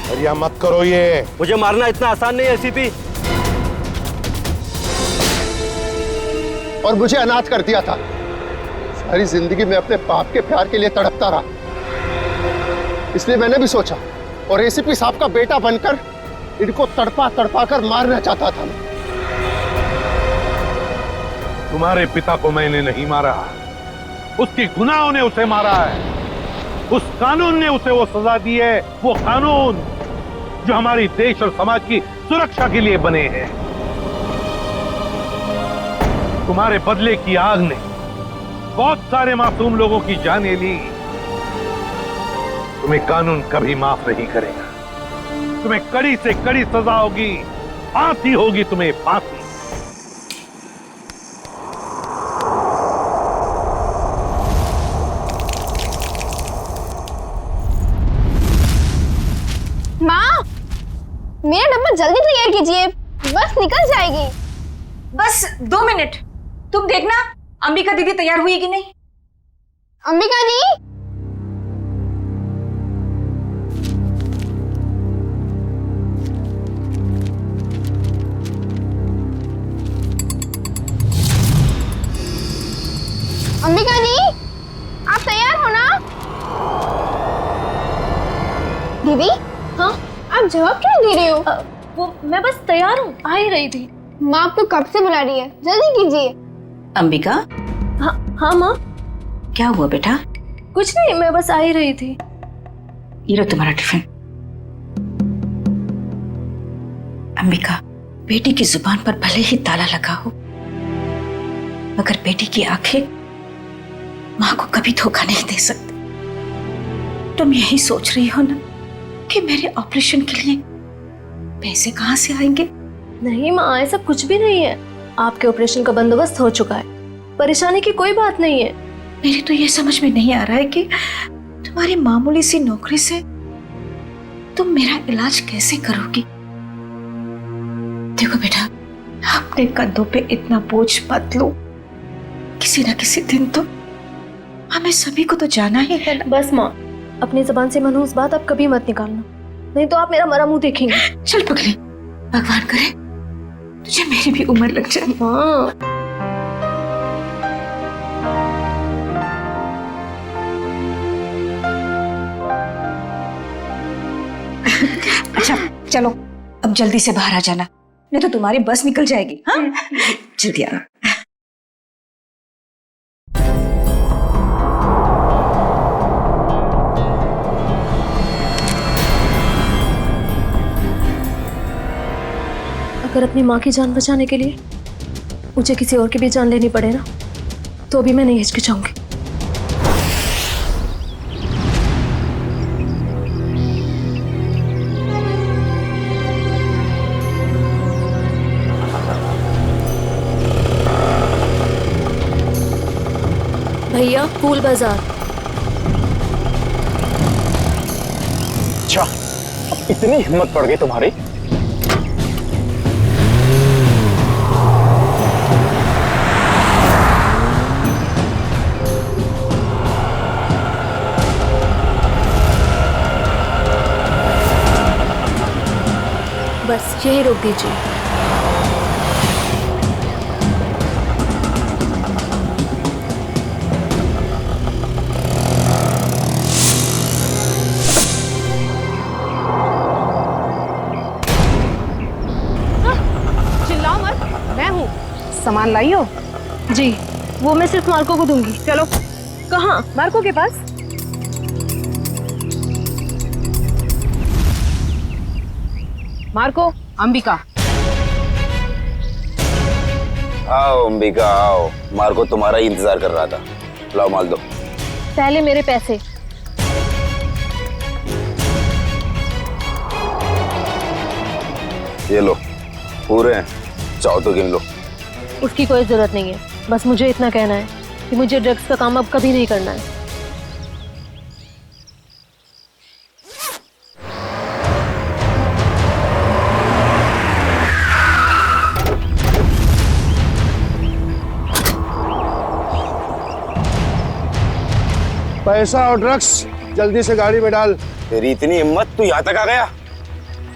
हरिया मत करो ये। मुझे मारना इतना आसान नहीं है एसीपी। और मुझे अनाथ कर दिया था। सारी जिंदगी में अपने बाप के प्यार के लिए तड़पता रहा, इसलिए मैंने भी सोचा और एसीपी साहब का बेटा बनकर इनको तड़पा तड़पा कर मारना चाहता था। तुम्हारे पिता को मैंने नहीं मारा, उसके गुनाहों ने उसे मारा है। उस कानून ने उसे वो सजा दी है, वो कानून जो हमारी देश और समाज की सुरक्षा के लिए बने हैं। तुम्हारे बदले की आग ने बहुत सारे मासूम लोगों की जानें ली। तुम्हें कानून कभी माफ नहीं करेगा, तुम्हें कड़ी से कड़ी सजा होगी। फांसी होगी तुम्हें, फांसी। माँ, मेरा डब्बा जल्दी तैयार कीजिए, बस निकल जाएगी। बस 2 मिनट, तुम देखना अंबिका दीदी तैयार हुई कि नहीं। अंबिका दी, अंबिका दी, आप तैयार हो ना? दीदी, हाँ, आप जवाब क्यों दे रहे हो? वो मैं बस तैयार हूँ, आ ही रही थी। माँ आपको कब से बुला रही है, जल्दी कीजिए। अंबिका, हाँ माँ। क्या हुआ बेटा? कुछ नहीं, मैं बस आ ही रही थी। ये लो तुम्हारा टिफिन। अंबिका, बेटी की जुबान पर भले ही ताला लगा हो, मगर बेटी की आंखें माँ को कभी धोखा नहीं दे सकती। तुम यही सोच रही हो ना कि मेरे ऑपरेशन के लिए पैसे कहाँ से आएंगे? नहीं माँ, ऐसा कुछ भी नहीं है। आपके ऑपरेशन का बंदोबस्त हो चुका है, परेशानी की कोई बात नहीं है। मेरी तो ये समझ में नहीं आ रहा है कि तुम्हारी मामूली सी नौकरी से तुम मेरा इलाज कैसे करोगी। देखो बेटा, अपने कंधों पे इतना बोझ मत लो, किसी ना किसी दिन तो हमें सभी को तो जाना ही है। बस माँ, अपनी जबान से मनहूस बात आप कभी मत निकालना, नहीं तो आप मेरा मरा मुंह देखेंगे। चल पगली, भगवान करे तुझे मेरी भी उम्र लग जाए। हाँ। अच्छा चलो, अब जल्दी से बाहर आ जाना, नहीं तो तुम्हारी बस निकल जाएगी। हाँ, जल्दी आना। अगर अपनी माँ की जान बचाने के लिए मुझे किसी और की भी जान लेनी पड़े ना, तो अभी मैं नहीं हिचकिचाऊंगी। भैया, फूल बाजार। अच्छा, इतनी हिम्मत पड़ गई तुम्हारी? बस यही रोक दीजिए। चिल्लाओ मत, मैं हूँ। सामान लाई हो? जी, वो मैं सिर्फ मार्को को दूंगी। चलो। कहाँ? मार्को के पास। मार्को, अंबिका। आओ अंबिका आओ, मार्को तुम्हारा ही इंतजार कर रहा था। लाओ माल दो। पहले मेरे पैसे। ये लो, पूरे हैं, चाहो तो गिन लो। उसकी कोई जरूरत नहीं है, बस मुझे इतना कहना है कि मुझे ड्रग्स का काम अब कभी नहीं करना है। पैसा और ड्रग्स जल्दी से गाड़ी में डाल। तेरी इतनी हिम्मत, तू यहाँ तक आ गया?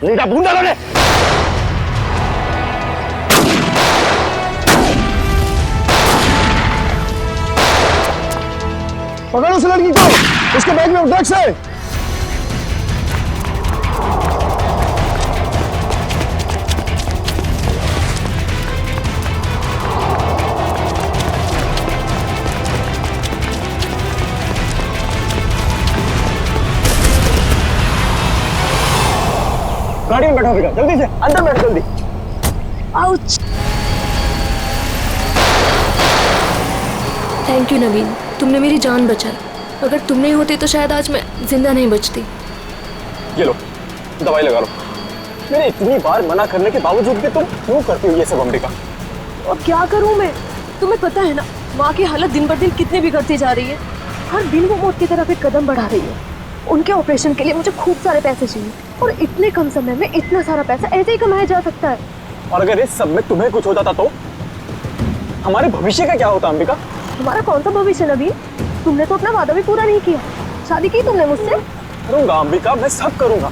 नीटा भून डालो ने। पकड़ो उस लड़की को, उसके बैग में ड्रग्स है। गाड़ी में बैठो बेटा, जल्दी से अंदर बैठ जल्दी। आउच। थैंक यू नवीन, तुमने मेरी जान बचाई। अगर तुम नहीं होते तो शायद आज मैं जिंदा नहीं बचती। ये लो, दवाई लगा लो। मेरे इतनी बार मना करने के बावजूद भी तुम क्यों करती हो ये सब अंबिका? अब क्या करूं मैं? तुम्हें पता है ना माँ की हालत दिन ब दिन कितनी बिगड़ती जा रही है। हर दिन वो मौत की तरफ एक कदम बढ़ा रही है। उनके ऑपरेशन के लिए मुझे खूब सारे पैसे चाहिए और इतने कम समय में इतना सारा पैसा ऐसे ही कमाया जा सकता है। और अगर इस सब में तुम्हें कुछ हो जाता तो हमारे भविष्य का क्या होता अंबिका? हमारा कौन सा भविष्य नवीन? तुमने तो अपना वादा भी पूरा नहीं किया। शादी की तुमने मुझसे? करूंगा अंबिका, मैं सब करूंगा।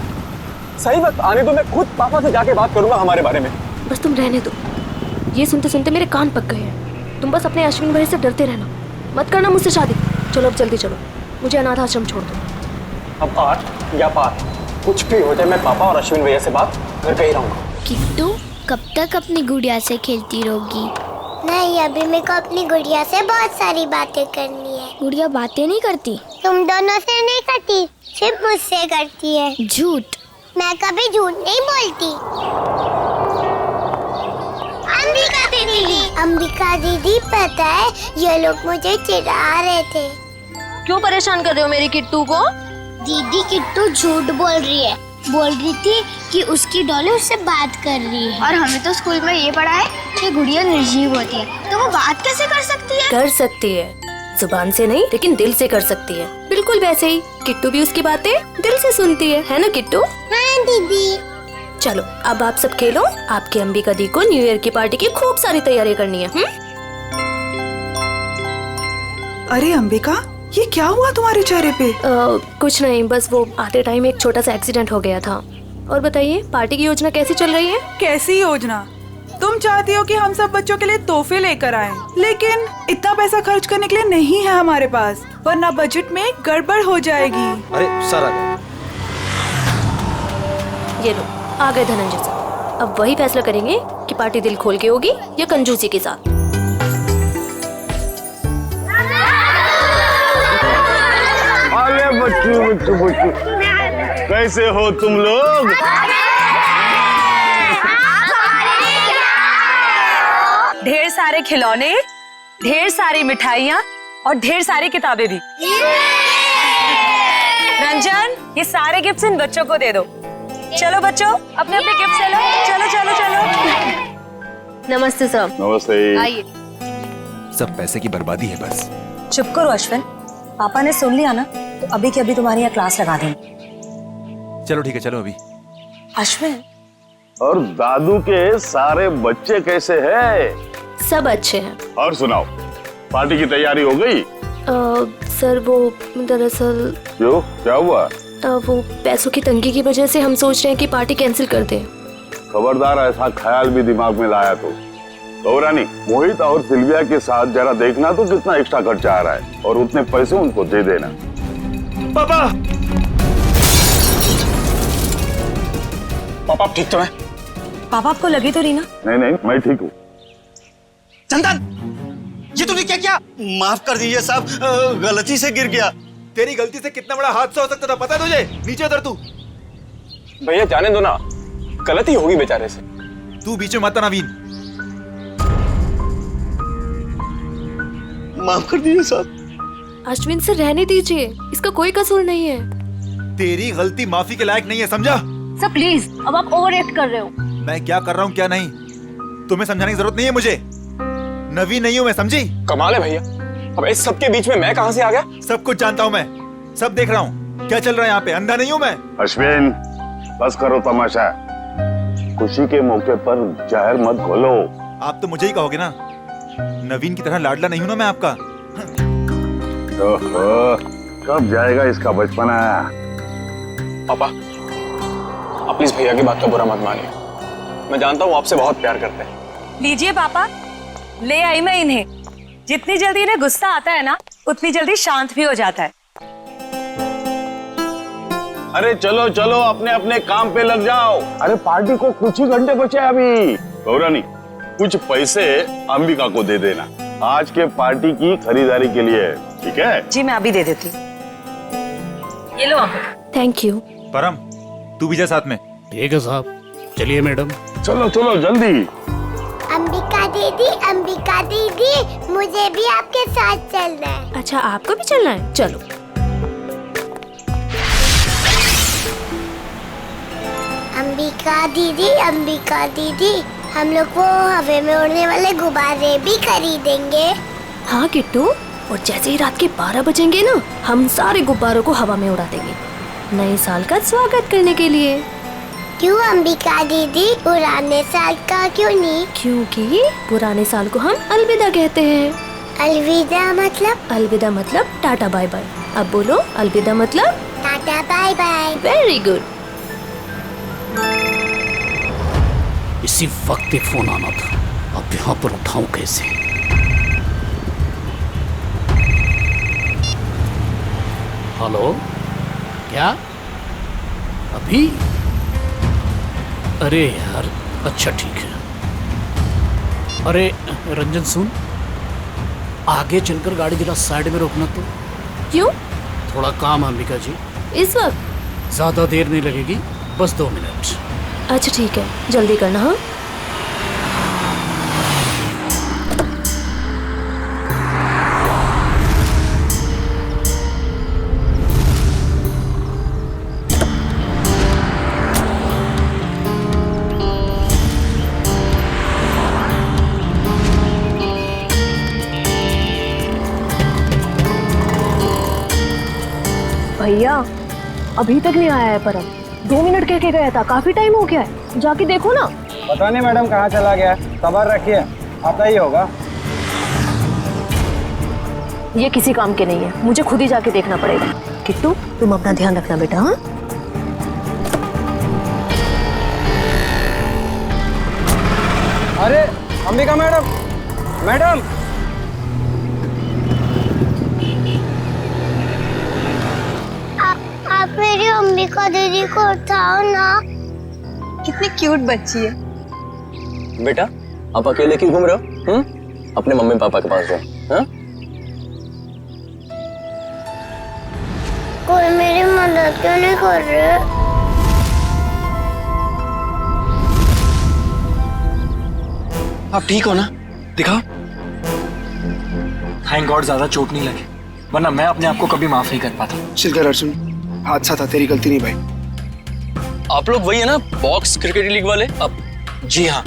सही वक्त आने दो, मैं खुद पापा से जाके बात करूंगा हमारे बारे में। बस तुम रहने दो। ये सुनते सुनते मेरे कान पक गए हैं। तुम बस अपने अश्विन भाई से डरते रहना, मत करना मुझसे शादी। चलो अब जल्दी चलो, मुझे अनाथ आश्रम छोड़ दो। अब आठ या पार कुछ भी हो जाए, मैं पापा और अश्विन भैया से बात करके ही रहूंगा। किट्टू कब तक अपनी गुड़िया से खेलती रहोगी? नहीं, अभी मेरे को अपनी गुड़िया से बहुत सारी बातें करनी है। गुड़िया बातें नहीं करती? तुम दोनों से नहीं करती, सिर्फ मुझसे करती है। झूठ। मैं कभी झूठ नहीं बोलती। अंबिका दीदी पता है ये लोग मुझे चिढ़ा रहे थे। क्यों परेशान कर रहे हो मेरी किट्टू को? दीदी किट्टू झूठ बोल रही है। बोल रही थी कि उसकी डॉली उससे बात कर रही है। और हमें तो स्कूल में ये पढ़ा है कि गुड़िया निर्जीव होती है, तो वो बात कैसे कर सकती है? कर सकती है, जुबान से नहीं लेकिन दिल से कर सकती है। बिल्कुल वैसे ही किट्टू भी उसकी बातें दिल से सुनती है ना किट्टू? हाँ दीदी। चलो अब आप सब खेलो। आपकी अंबिका दी को न्यू ईयर की पार्टी की खूब सारी तैयारी करनी है। अरे अंबिका, ये क्या हुआ तुम्हारे चेहरे पे? कुछ नहीं, बस वो आते टाइम एक छोटा सा एक्सीडेंट हो गया था। और बताइए पार्टी की योजना कैसी चल रही है? कैसी योजना? तुम चाहती हो कि हम सब बच्चों के लिए तोहफे लेकर आएं, लेकिन इतना पैसा खर्च करने के लिए नहीं है हमारे पास, वरना बजट में गड़बड़ हो जाएगी। अरे सर आ गए। ये लो आ गए धनंजय सर। अब वही फैसला करेंगे कि पार्टी दिल खोल के होगी या कंजूसी के साथ। अरे बच्चू कैसे हो तुम लोग? ढेर सारे खिलौने, ढेर सारी मिठाइयाँ और ढेर सारी किताबें भी। रंजन, ये सारे गिफ्ट्स इन बच्चों को दे दो। चलो बच्चों, अपने अपने गिफ्ट्स ले लो। चलो चलो चलो। नमस्ते सर। नमस्ते। आइए। सब पैसे की बर्बादी है बस। चुप करो अश्विन, पापा ने सुन लिया ना तो अभी के अभी तुम्हारी यहाँ क्लास लगा देंगे। चलो ठीक है, चलो अभी। अश्विन, और दादू के सारे बच्चे कैसे हैं? सब अच्छे हैं। और सुनाओ, पार्टी की तैयारी हो गई? सर वो दरअसल क्यों, क्या हुआ? वो पैसों की तंगी की वजह से हम सोच रहे हैं कि पार्टी कैंसिल कर दें। खबरदार ऐसा ख्याल भी दिमाग में लाया तो गौरानी, मोहित और सिल्विया के साथ जरा देखना तो कितना एक्स्ट्रा खर्चा आ रहा है और उतने पैसे उनको दे देना। पापा पापा ठीक तो है? पापा आपको लगी तो रही ना? नहीं नहीं, मैं ठीक हूँ। चंदन, ये तूने क्या किया? माफ कर दीजिए साहब, गलती से गिर गया। तेरी गलती से कितना बड़ा हादसा हो सकता था पता है तुझे? नीचे उतर तू। भैया जाने दो ना, गलती होगी बेचारे से। तू बीच में मत आना नवीन। माफ कर दीजिए साहब। अश्विन से रहने दीजिए, इसका कोई कसूर नहीं है। तेरी गलती माफी के लायक नहीं है, समझा? सर प्लीज, अब आप ओवर एक्ट कर रहे हो। मैं क्या कर रहा हूँ क्या नहीं, तुम्हें समझाने की जरूरत नहीं है मुझे। नवीन नहीं हूँ मैं, समझी? कमाल है भैया, अब इस सबके बीच में मैं कहां से आ गया? सब कुछ जानता हूँ मैं, सब देख रहा हूँ क्या चल रहा है यहाँ पे, अंधा नहीं हूँ मैं। अश्विन, बस करो तमाशा। खुशी के मौके पर जहर मत घोलो। आप तो मुझे ही कहोगे ना, नवीन की तरह लाडला नहीं हूँ ना मैं आपका। ओहो, कब जाएगा इसका बचपना? पापा आप प्लीज भैया की बात का बुरा मत मानिए, मैं जानता हूँ आपसे बहुत प्यार करते हैं। लीजिए पापा, ले आई मैं इन्हें। जितनी जल्दी इन्हें गुस्सा आता है ना, उतनी जल्दी शांत भी हो जाता है। अरे चलो चलो, अपने अपने काम पे लग जाओ। अरे पार्टी को कुछ ही घंटे बचे अभी। गौरानी, कुछ पैसे अंबिका को दे देना आज के पार्टी की खरीदारी के लिए, ठीक है? जी मैं अभी दे देती हूँ। ये लो आप। Thank you. परम, तू भी जा साथ में। ठीक है साहब, चलिए मैडम। चलो चलो जल्दी। अंबिका दीदी, मुझे भी आपके साथ चलना है। अच्छा आपको भी चलना है, चलो। अंबिका अंबिका दीदी, हम लोग वो हवा में उड़ने वाले गुब्बारे भी खरीदेंगे। हाँ किट्टू, और जैसे ही रात के 12 बजेंगे ना, हम सारे गुब्बारों को हवा में उड़ा देंगे, नए साल का स्वागत करने के लिए। क्यों अंबिका दीदी, पुराने साल का क्यों नहीं? क्योंकि पुराने साल को हम अलविदा कहते हैं। अलविदा मतलब? अलविदा मतलब टाटा बाय बाय। अब बोलो अलविदा मतलब? Tata bye bye. Very good. इसी वक्त एक फोन आना था, अब यहाँ पर उठाऊं कैसे? हेलो, क्या अभी? अरे यार, अच्छा ठीक है। अरे रंजन सुन, आगे चलकर गाड़ी जरा साइड में रोकना तो। क्यों? थोड़ा काम है अंबिका जी। इस वक्त? ज्यादा देर नहीं लगेगी, बस 2 मिनट। अच्छा ठीक है, जल्दी करना। हाँ भैया, अभी तक नहीं आया है परम। 2 मिनट कह के गया था, काफी टाइम हो गया है, जाके देखो ना। पता नहीं मैडम कहाँ चला गया, सब्र रखिए, आता ही होगा। ये किसी काम के नहीं है, मुझे खुद ही जाके देखना पड़ेगा। किट्टू, तुम अपना ध्यान रखना बेटा। हाँ अरे अंबिका मैडम, मैडम आप मेरी अंबिका दीदी को उठाओ ना। कितनी क्यूट बच्ची है। बेटा, आप अकेले क्यों घूम रहे हो? अपने मम्मी पापा के पास जाओ। हाँ? कोई मेरी मदद क्यों नहीं कर रहे? आप ठीक हो ना? दिखाओ। थैंक गॉड ज्यादा चोट नहीं लगी, वरना मैं अपने आप को कभी माफ नहीं कर पाता। चिल अर्जुन, हादसा था, तेरी गलती नहीं भाई। आप लोग वही है ना, बॉक्स क्रिकेट लीग वाले? अब जी हाँ,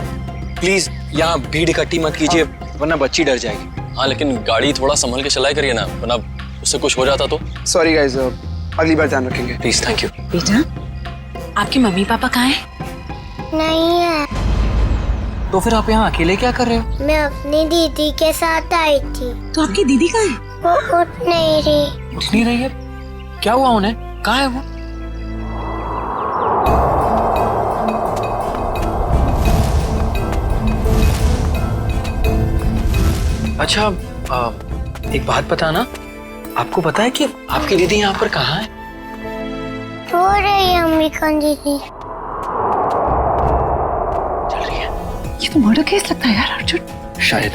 प्लीज यहाँ भीड़ इकट्ठी मत कीजिए, वरना बच्ची डर जाएगी। हाँ, लेकिन गाड़ी थोड़ा संभल के चलाया करिए ना, वरना उससे कुछ हो जाता तो। सॉरी गाइस, अगली बार ध्यान रखेंगे। Please, thank you. बेटा, आपके मम्मी पापा कहाँ हैं? नहीं है। तो फिर आप यहाँ अकेले क्या कर रहे हो? मैं अपनी दीदी के साथ आई थी। तो आपकी दीदी कहाँ है? वो उठ नहीं रही। उठ नहीं रही है? क्या हुआ उन्हें? कहाँ है वो? अच्छा, एक बात पता ना, आपको पता है कि आपकी दीदी यहाँ पर कहाँ है? रो रही है अंबिका दीदी। चल रही है। ये तो मर्डर केस लगता है यार अर्जुन। शायद।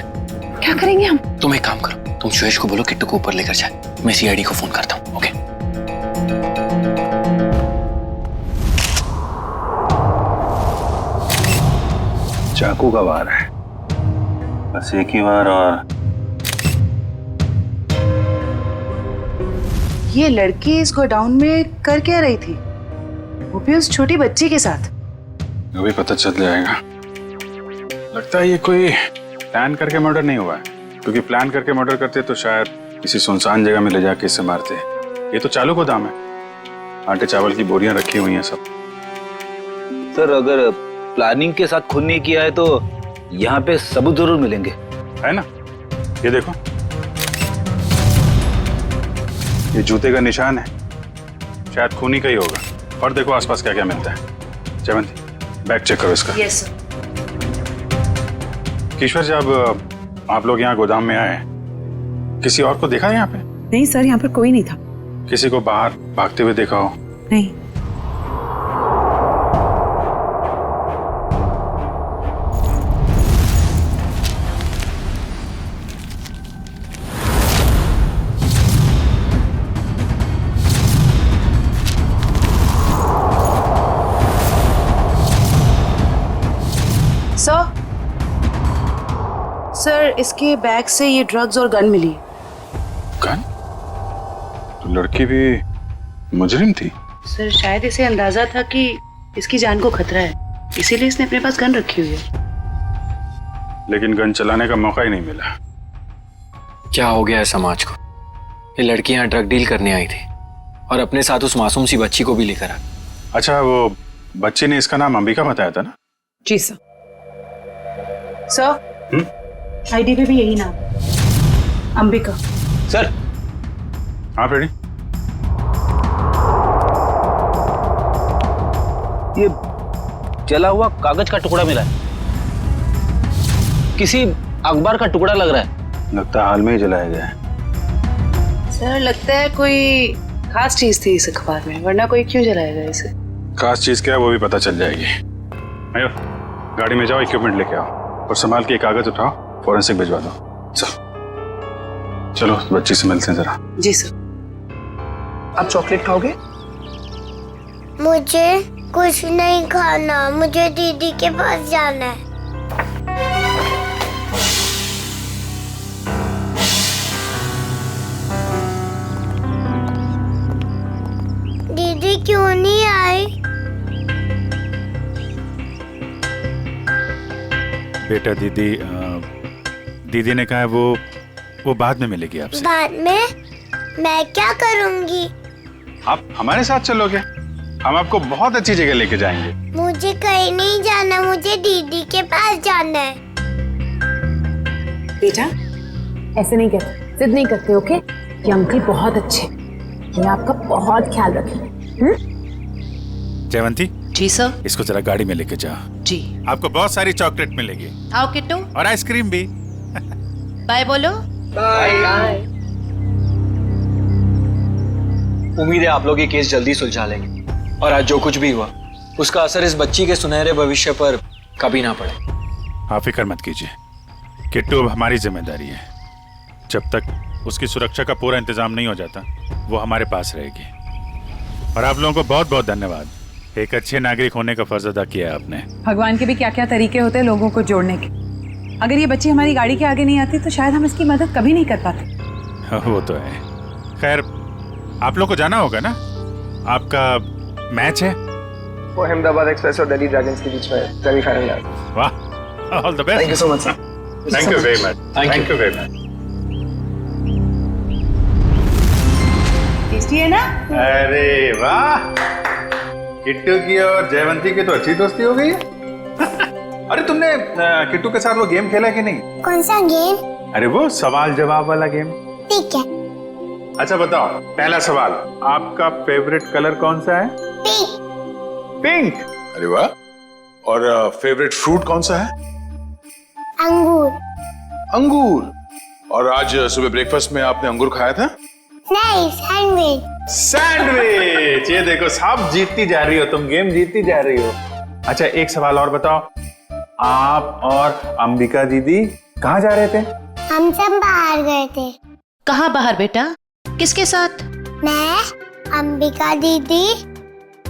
क्या करेंगे हम? तुम एक काम करो, तुम सुयश को बोलो किट्टू को ऊपर लेकर जाए, मैं सीआईडी को फोन करता हूँ। ओके? चाकू का वार है, बस एक ही बार। और ये लड़की इस गोडाउन में कर क्या रही थी, वो भी उस छोटी बच्ची के साथ? अभी पता चल जाएगा। लगता है ये कोई प्लान करके मर्डर नहीं हुआ है, क्योंकि प्लान करके मर्डर करते तो शायद किसी सुनसान जगह में ले जाके इसे मारते। ये तो चालू गोदाम है, आटे चावल की बोरियां रखी हुई हैं सब। सर, अगर प्लानिंग के साथ खून नहीं किया है तो यहाँ पे सबूत जरूर मिलेंगे, है ना? ये देखो, ये जूते का निशान है, शायद खूनी का ही होगा। और देखो आसपास क्या क्या मिलता है। जयवंती, बैग चेक करो इसका। Yes sir. ईश्वर, जब आप लोग यहाँ गोदाम में आए, किसी और को देखा यहाँ पे? नहीं सर, यहाँ पर कोई नहीं था। किसी को बाहर भागते हुए देखा हो? नहीं। सर, इसके बैग से ये ड्रग्स और गन मिली। गन? तो लड़की भी मुजरिम थी? सर, शायद इसे अंदाजा था कि इसकी जान को खतरा है, इसीलिए इसने अपने पास गन रखी हुई है। लेकिन गन चलाने का मौका ही नहीं मिला। क्या हो गया है समाज को? ये लड़की यहाँ ड्रग डील करने आई थी और अपने साथ उस मासूम सी बच्ची को भी लेकर आ। अच्छा, वो बच्ची ने इसका नाम अंबिका बताया था ना? जी सर। सर आईडी पे भी यही नाम, अंबिका। सर। हाँ रेडी। ये जला हुआ कागज का टुकड़ा मिला है, किसी अखबार का टुकड़ा लग रहा है। लगता है हाल में ही जलाया गया है। सर लगता है कोई खास चीज थी इस अखबार में, वरना कोई क्यों जलाएगा इसे? खास चीज क्या है वो भी पता चल जाएगी। आयो, गाड़ी में जाओ, इक्विपमेंट लेके आओ और संभाल के कागज उठाओ, फॉरेंसिक भिजवा दो। चलो बच्ची से मिलते हैं जरा। जी सर। आप चॉकलेट खाओगे? मुझे कुछ नहीं खाना, मुझे दीदी के पास जाना है। दीदी क्यों नहीं आई? बेटा दीदी ने कहा है वो बाद में मिलेगी आपसे। बाद में? मैं क्या करूंगी? आप हमारे साथ चलोगे, हम आपको बहुत अच्छी जगह लेके जाएंगे। मुझे कहीं नहीं जाना, मुझे दीदी के पास जाना है। बेटा ऐसे नहीं कहते, जिद नहीं करते, ओके? ये अंकल बहुत अच्छे, ये आपका बहुत ख्याल रखेंगे। जयवंती। जी सर। इसको जरा गाड़ी में लेके जाओ। जी। आपको बहुत सारी चॉकलेट मिलेगी। आओ किट्टू। और आइसक्रीम भी। बाय बोलो। बाय। उम्मीद है आप लोग ये केस जल्दी सुलझा लेंगे और आज जो कुछ भी हुआ उसका असर इस बच्ची के सुनहरे भविष्य पर कभी ना पड़े। आप फिक्र मत कीजिए, किट्टू अब हमारी जिम्मेदारी है। जब तक उसकी सुरक्षा का पूरा इंतजाम नहीं हो जाता वो हमारे पास रहेगी। और आप लोगों को बहुत बहुत धन्यवाद, एक अच्छे नागरिक होने का फर्ज अदा किया आपने। भगवान के भी क्या क्या तरीके होते हैं लोगों को जोड़ने के। अगर ये बच्ची हमारी गाड़ी के आगे नहीं आती तो शायद हम इसकी मदद कभी नहीं कर पाते। वो तो है। खैर आप लोग को जाना होगा ना, आपका मैच है। वो अहमदाबाद एक्सप्रेस और दिल्ली ड्रैगन्स के बीच में सेमीफाइनल है। वाह, all the best. Thank you so much sir. Thank you very much. Thank you very much. Tasty है ना? अरे वाह, किट्टू की और जयवंती की तो अच्छी दोस्ती हो गई है। अरे तुमने किट्टू के साथ वो गेम खेला कि नहीं? कौन सा गेम? अरे वो सवाल जवाब वाला गेम। ठीक है। अच्छा बताओ, पहला सवाल, आपका फेवरेट कलर कौन सा है? पिंक। पिंक। अरे वाह। और फेवरेट फ्रूट कौन सा है? अंगूर। अंगूर। और आज सुबह ब्रेकफास्ट में आपने अंगूर खाया था? नहीं, सैंडविच। सैंडविच। ये देखो सब जीतती जा रही हो, तुम गेम जीतती जा रही हो। अच्छा एक सवाल और बताओ, आप और अंबिका दीदी कहाँ जा रहे थे? हम सब बाहर गए थे। कहाँ बाहर बेटा? किसके साथ? मैं, अंबिका दीदी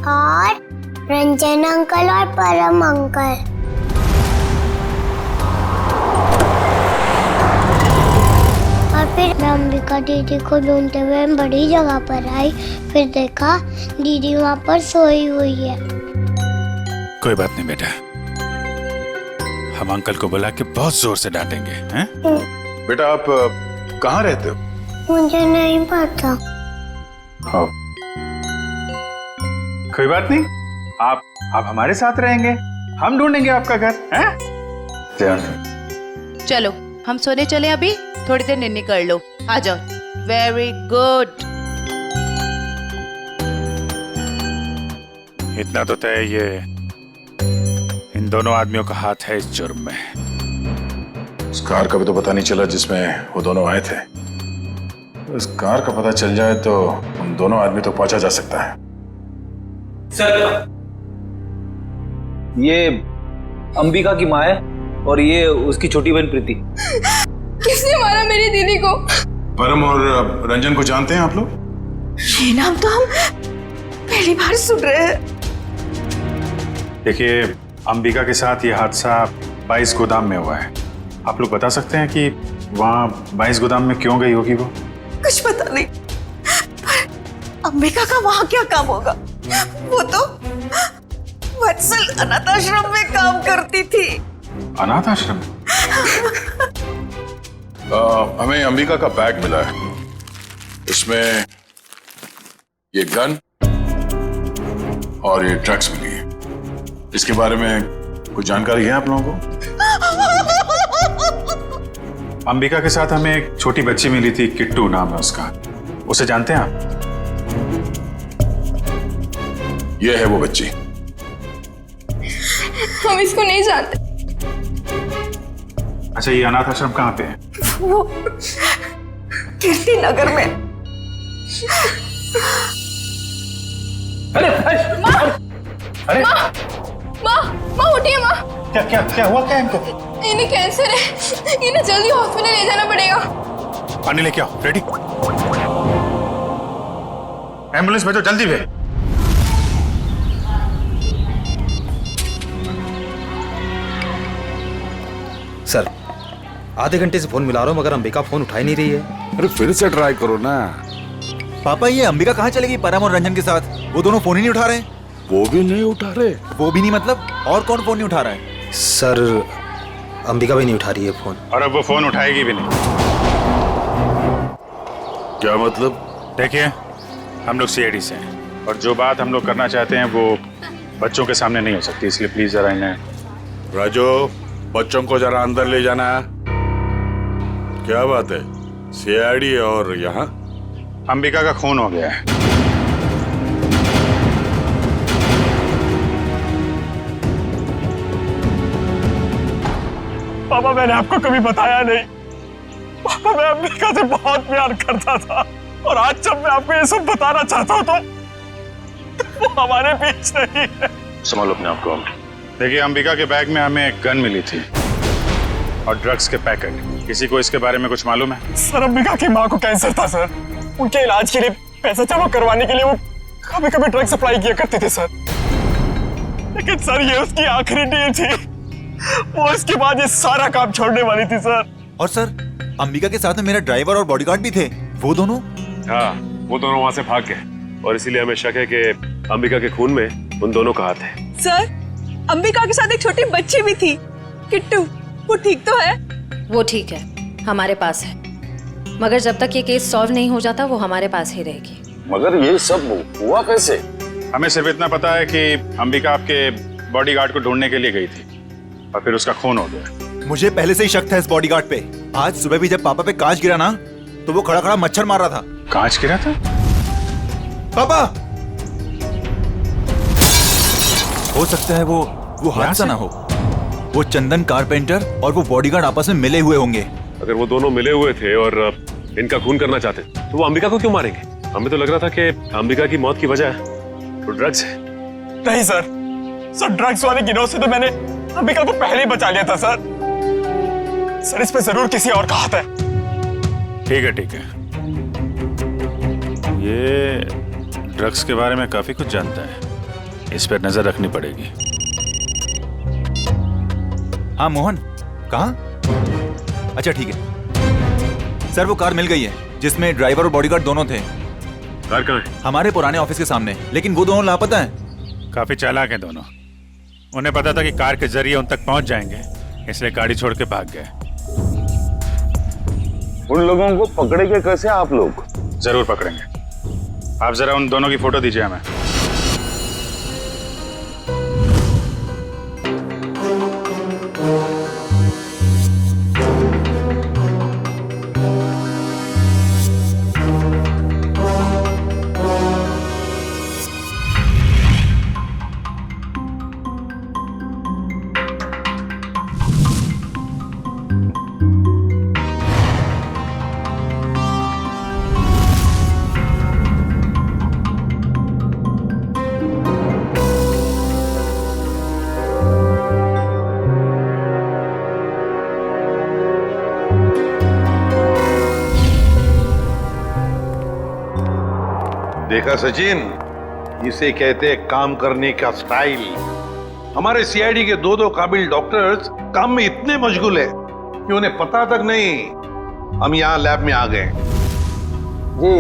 और रंजन अंकल और परम अंकल। और फिर मैं अंबिका दीदी को ढूंढते हुए बड़ी जगह पर आई, फिर देखा दीदी वहाँ पर सोई हुई है। कोई बात नहीं बेटा, हम अंकल को बुला के बहुत जोर से डांटेंगे, हैं? बेटा आप कहाँ रहते हो? मुझे नहीं पता। हाँ। कोई बात नहीं, आप हमारे साथ रहेंगे, हम ढूंढेंगे आपका घर, हैं? चलो हम सोने चले, अभी थोड़ी देर निन्नी कर लो, आ जाओ। Very good. इतना तो तय, ये इन दोनों आदमियों का हाथ है इस जुर्म में। उस कार का भी तो पता नहीं चला जिसमें वो दोनों आए थे। उस कार का पता चल जाए तो उन दोनों आदमी तो पहुंचा जा सकता है। सर ये अंबिका की माँ है और ये उसकी छोटी बहन प्रीति। किसने मारा मेरी दीदी को? परम और रंजन को जानते हैं आप लोग? ये नाम तो हम पहली बार सुन रहे हैं। देखिए अंबिका के साथ ये हादसा 22 गोदाम में हुआ है। आप लोग बता सकते हैं कि वहाँ 22 गोदाम में क्यों गई होगी वो? कुछ पता नहीं, पर अंबिका का वहाँ क्या काम होगा? वो वत्सल अनाथ आश्रम में काम करती थी। अनाथ आश्रम? हमें अंबिका का बैग मिला है, इसमें ये गन और ये ड्रग्स मिली है। इसके बारे में कुछ जानकारी है आप लोगों को? अंबिका के साथ हमें एक छोटी बच्ची मिली थी, किट्टू नाम है उसका। उसे जानते हैं आप? ये है वो बच्ची। हम इसको नहीं जानते। अच्छा, ये अनाथ आश्रम कहाँ पे है? वो कीर्ति नगर में। अरे अरे माँ उठिए माँ। क्या क्या क्या हुआ? क्या इनको? इन्हें कैंसर है, इन्हें जल्दी हॉस्पिटल ले जाना पड़ेगा। पानी लेके आओ। रेडी? एम्बुलेंस भेजो, जल्दी भेज। सर, आधे घंटे से फोन मिला रहा हूँ मगर अंबिका फोन उठा ही नहीं रही है। अरे फिर से ट्राई करो ना। पापा, ये अंबिका कहाँ चलेगी परम और रंजन के साथ? वो दोनों फोन ही नहीं उठा रहे। वो भी नहीं उठा रहे? वो भी नहीं मतलब? और कौन फोन नहीं उठा रहा है? सर, अंबिका भी नहीं उठा रही है फोन। और अब वो फोन उठाएगी भी नहीं। क्या मतलब? देखिए, हम लोग सीआईडी से हैं और जो बात हम लोग करना चाहते हैं वो बच्चों के सामने नहीं हो सकती, इसलिए प्लीज जरा इन्हें। राजू, बच्चों को जरा अंदर ले जाना। क्या बात है? सीआईडी और यहाँ? अंबिका का खून हो गया है। पापा, मैंने आपको कभी बताया नहीं। पापा, मैं अंबिका से बहुत प्यार करता था और आज जब मैं आपको ये सब बताना चाहता हूँ तो वो हमारे बीच नहीं है। संभालो अपने आप को। देखिए, अंबिका के बैग में हमें एक गन मिली थी और ड्रग्स के पैकेट। किसी को इसके बारे में कुछ मालूम है? सर, अंबिका की माँ को कैंसर था सर। उनके इलाज के लिए पैसा जमा करवाने के लिए वो कभी कभी ड्रग सप्लाई किया करते थे सर। लेकिन सर, ये उसकी आखिरी डील थी। वो इसके बाद ये सारा काम छोड़ने वाली थी सर। और सर, अंबिका के साथ में मेरा ड्राइवर और बॉडीगार्ड भी थे। वो दोनों? हाँ, वो दोनों वहाँ से भाग गए और इसीलिए हमें शक है कि अंबिका के खून में उन दोनों का हाथ है। सर, अंबिका के साथ एक छोटी बच्ची भी थी, किट्टू। वो ठीक तो है? वो ठीक है, हमारे पास है। मगर जब तक ये केस सॉल्व नहीं हो जाता वो हमारे पास ही रहेगी। मगर ये सब हुआ कैसे? हमें सिर्फ इतना पता है कि अंबिका आपके बॉडीगार्ड को ढूंढने के लिए गई थी और फिर उसका खून हो गया। मुझे पहले से ही शक था इस बॉडीगार्ड पे। आज सुबह भी जब पापा पे कांच गिरा ना, तो वो खड़ा खड़ा मच्छर मार रहा था। कांच गिरा था? पापा, हो सकता है वो हादसा ना हो। वो चंदन कारपेंटर और वो बॉडीगार्ड आपस में मिले हुए होंगे। अगर वो दोनों मिले हुए थे और इनका खून करना चाहते तो वो अंबिका को क्यों मारेंगे? हमें तो लग रहा था कि अंबिका की मौत की वजह वो ड्रग्स है। नहीं सर, ड्रग्स वाले गिरोह से तो मैंने अंबिका को पहले ही बचा लिया था सर। सर, इस पे जरूर किसी और का हाथ है। ठीक है, ठीक है। ये ड्रग्स के बारे में काफी कुछ जानता है, इस पर नजर रखनी पड़ेगी। हाँ मोहन, कहाँ? अच्छा ठीक है सर, वो कार मिल गई है जिसमें ड्राइवर और बॉडीगार्ड दोनों थे। कार कहाँ है? हमारे पुराने ऑफिस के सामने, लेकिन वो दोनों लापता हैं। काफी चालाक हैं दोनों। उन्हें पता था कि कार के जरिए उन तक पहुंच जाएंगे, इसलिए गाड़ी छोड़ के भाग गए। उन लोगों को पकड़ेंगे कैसे आप लोग? जरूर पकड़ेंगे। आप जरा उन दोनों की फोटो दीजिए हमें। देखा सचिन, इसे कहते हैं काम करने का स्टाइल। हमारे सीआईडी के दो काबिल डॉक्टर्स काम में इतने मशगूल है कि उन्हें पता तक नहीं हम यहाँ लैब में आ गए। जी,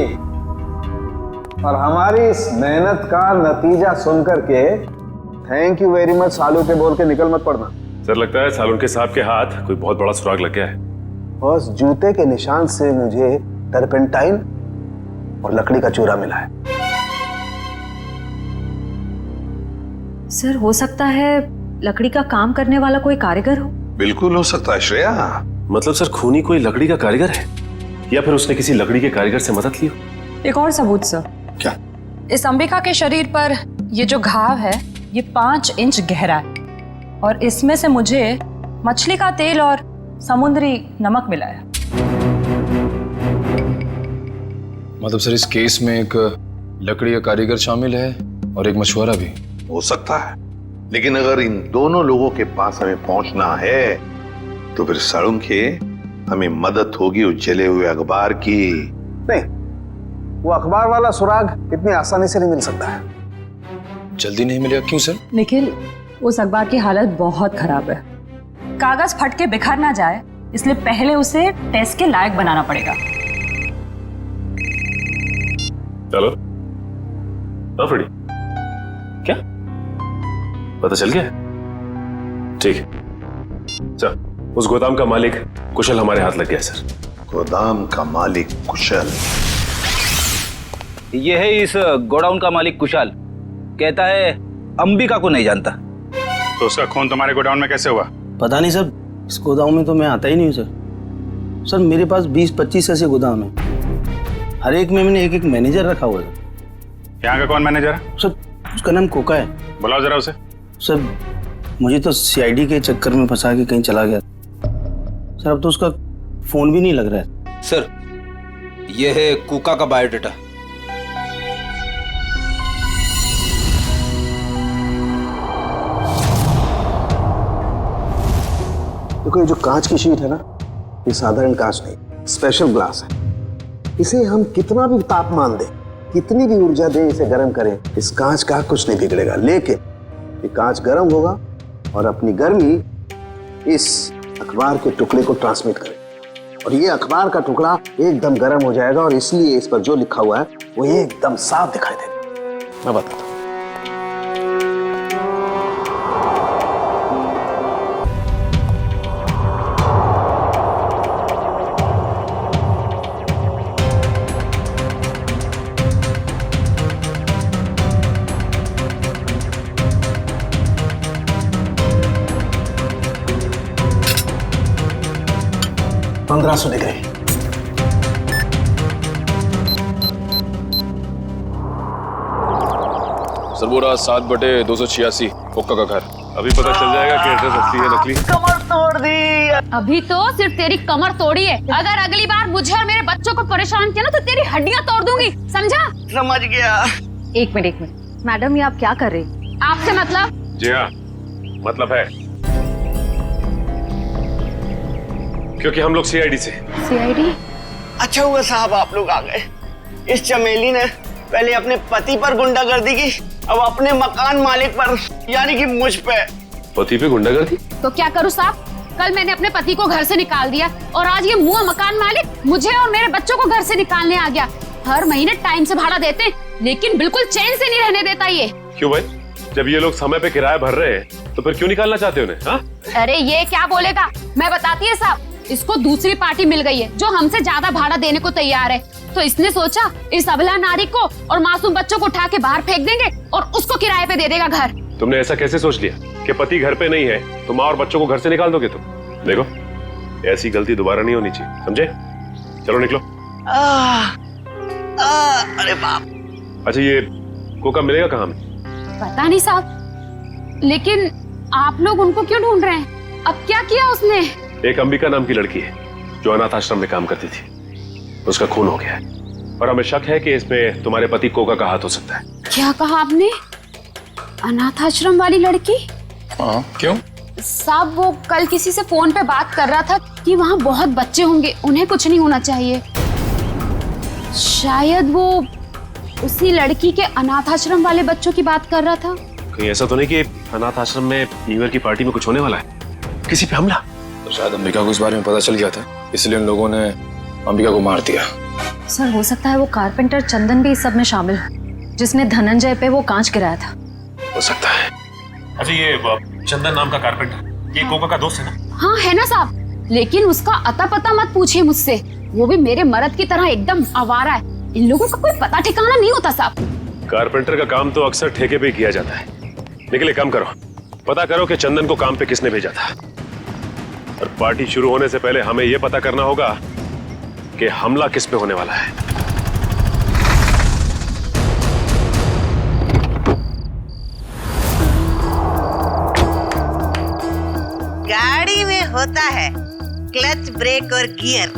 और हमारी इस मेहनत का नतीजा सुनकर के थैंक यू वेरी मच। सालू के बोल के निकल मत पड़ना। सर लगता है सालुन के साहब के हाथ कोई बहुत बड़ा सुराग लग गया है। बस जूते के निशान से मुझे टर्पेंटाइन और लकड़ी का चूरा मिला है। सर हो सकता है लकड़ी का काम करने वाला कोई कारीगर हो। बिल्कुल हो सकता है श्रेया। मतलब सर खूनी कोई लकड़ी का कारीगर है या फिर उसने किसी लकड़ी के कारीगर से मदद ली हो? एक और सबूत सर। क्या? इस अंबिका के शरीर पर ये जो घाव है ये 5 इंच गहरा है और इसमें से मुझे मछली का तेल और समुद्री नमक मिला है। मतलब सर इस केस में एक लकड़ी का कारीगर शामिल है और एक मछुआरा भी। हो सकता है, लेकिन अगर इन दोनों लोगों के पास हमें पहुंचना है तो फिर सालुन के हमें मदद होगी उस जले हुए अखबार की। नहीं, वो अखबार वाला सुराग इतनी आसानी से नहीं मिल सकता है। जल्दी नहीं मिलेगा? क्यों सर? निखिल, उस अखबार की हालत बहुत खराब है। कागज फट के बिखर ना जाए इसलिए पहले उसे टेस्ट के लायक बनाना पड़ेगा। चलो फ्रेडी, क्या पता चल गया? ठीक है, चल उस गोदाम का मालिक कुशल हमारे हाथ लग गया सर। गोदाम का मालिक कुशल? ये है इस गोडाउन का मालिक कुशल। कहता है अंबिका को नहीं जानता। तो उसका खून तुम्हारे गोडाउन में कैसे हुआ? पता नहीं सर, इस गोदाम में तो मैं आता ही नहीं हूँ सर। सर मेरे पास 20-25 ऐसे गोदाम है, हर एक में मैंने एक मैनेजर रखा हुआ है। यहाँ का कौन मैनेजर है? सर उसका नाम कोका है। बुलाओ जरा उसे। सर मुझे तो सीआईडी के चक्कर में फंसा के कहीं चला गया सर, अब तो उसका फोन भी नहीं लग रहा है। सर ये है कुका का बायोडाटा। देखो ये जो कांच की शीट है ना, ये साधारण कांच नहीं, स्पेशल ग्लास है। इसे हम कितना भी तापमान दें, कितनी भी ऊर्जा दें, इसे गर्म करें, इस कांच का कुछ नहीं बिगड़ेगा। लेकिन ये कांच गर्म होगा और अपनी गर्मी इस अखबार के टुकड़े को ट्रांसमिट करेगा और ये अखबार का टुकड़ा एकदम गर्म हो जाएगा और इसलिए इस पर जो लिखा हुआ है वो एकदम साफ दिखाई देगा। मैं बताता हूँ। $1500 डिग्री। सर वो रहा 7/286 कोका का घर। अभी पता चल जाएगा कि एड्रेस असली है नकली। कमर तोड़ दी। अभी तो सिर्फ तेरी कमर तोड़ी है, अगर अगली बार मुझे और मेरे बच्चों को परेशान किया ना तो तेरी हड्डियां तोड़ दूंगी, समझा? समझ गया। एक मिनट मैडम, ये आप क्या कर रही हैं? आपसे मतलब? जी हाँ, मतलब है, क्योंकि हम लोग सीआईडी से। सीआईडी? अच्छा हुआ साहब आप लोग आ गए। इस चमेली ने पहले अपने पति पर गुंडागर्दी की, अब अपने मकान मालिक पर, यानी कि मुझ पे। पति पे गुंडागर्दी? तो क्या करूँ साहब, कल मैंने अपने पति को घर से निकाल दिया और आज ये मुआ मकान मालिक मुझे और मेरे बच्चों को घर से निकालने आ गया। हर महीने टाइम से भाड़ा देते हैं लेकिन बिल्कुल चैन से नहीं रहने देता ये। क्यों भाई, जब ये लोग समय पे किराया भर रहे हैं तो फिर क्यों निकालना चाहते उन्हें? हाँ? अरे ये क्या बोलेगा, मैं बताती है साहब, इसको दूसरी पार्टी मिल गई है जो हमसे ज्यादा भाड़ा देने को तैयार है, तो इसने सोचा इस अबला नारी को और मासूम बच्चों को उठा के बाहर फेंक देंगे और उसको किराए पे दे देगा घर। तुमने ऐसा कैसे सोच लिया कि पति घर पे नहीं है तो माँ और बच्चों को घर से निकाल दोगे तुम? देखो ऐसी गलती दोबारा नहीं होनी चाहिए, समझे? चलो निकलो। अरे बाप। अच्छा ये कोका मिलेगा कहाँ? पता नहीं साहब, लेकिन आप लोग उनको क्यों ढूंढ रहे हैं? अब क्या किया उसने? एक अंबिका नाम की लड़की है जो अनाथ आश्रम में काम करती थी, उसका खून हो गया है और हमें शक है कि इसमें तुम्हारे पति कोका का हाथ हो सकता है। क्या कहा आपने? अनाथ आश्रम वाली लड़की? हाँ, क्यों? साहब वो कल किसी से फोन पे बात कर रहा था कि वहाँ बहुत बच्चे होंगे, उन्हें कुछ नहीं होना चाहिए। शायद वो उसी लड़की के अनाथ आश्रम वाले बच्चों की बात कर रहा था। कहीं ऐसा तो नहीं कि अनाथ आश्रम में न्यू ईयर की पार्टी में कुछ होने वाला है, किसी पे हमला? तो शायद अंबिका को इस बारे में पता चल गया था, इसलिए उन लोगों ने अंबिका को मार दिया। सर हो सकता है वो कारपेंटर चंदन भी इस सब में शामिल हो, जिसने धनंजय पे वो कांच गिराया था। हो सकता है, अच्छा ये चंदन नाम का कारपेंटर, ये कोका का दोस्त है ना? हाँ है ना साहब, लेकिन उसका अता पता मत पूछिए मुझसे। वो भी मेरे मर्द की तरह एकदम आवारा है। इन लोगों का कोई पता ठिकाना नहीं होता साहब। कारपेंटर का काम तो अक्सर ठेके पे किया जाता है। लेकिन एक काम करो, पता करो कि चंदन को काम पे किसने भेजा था। और पार्टी शुरू होने से पहले हमें यह पता करना होगा कि हमला किस पे होने वाला है। गाड़ी में होता है क्लच, ब्रेक और गियर।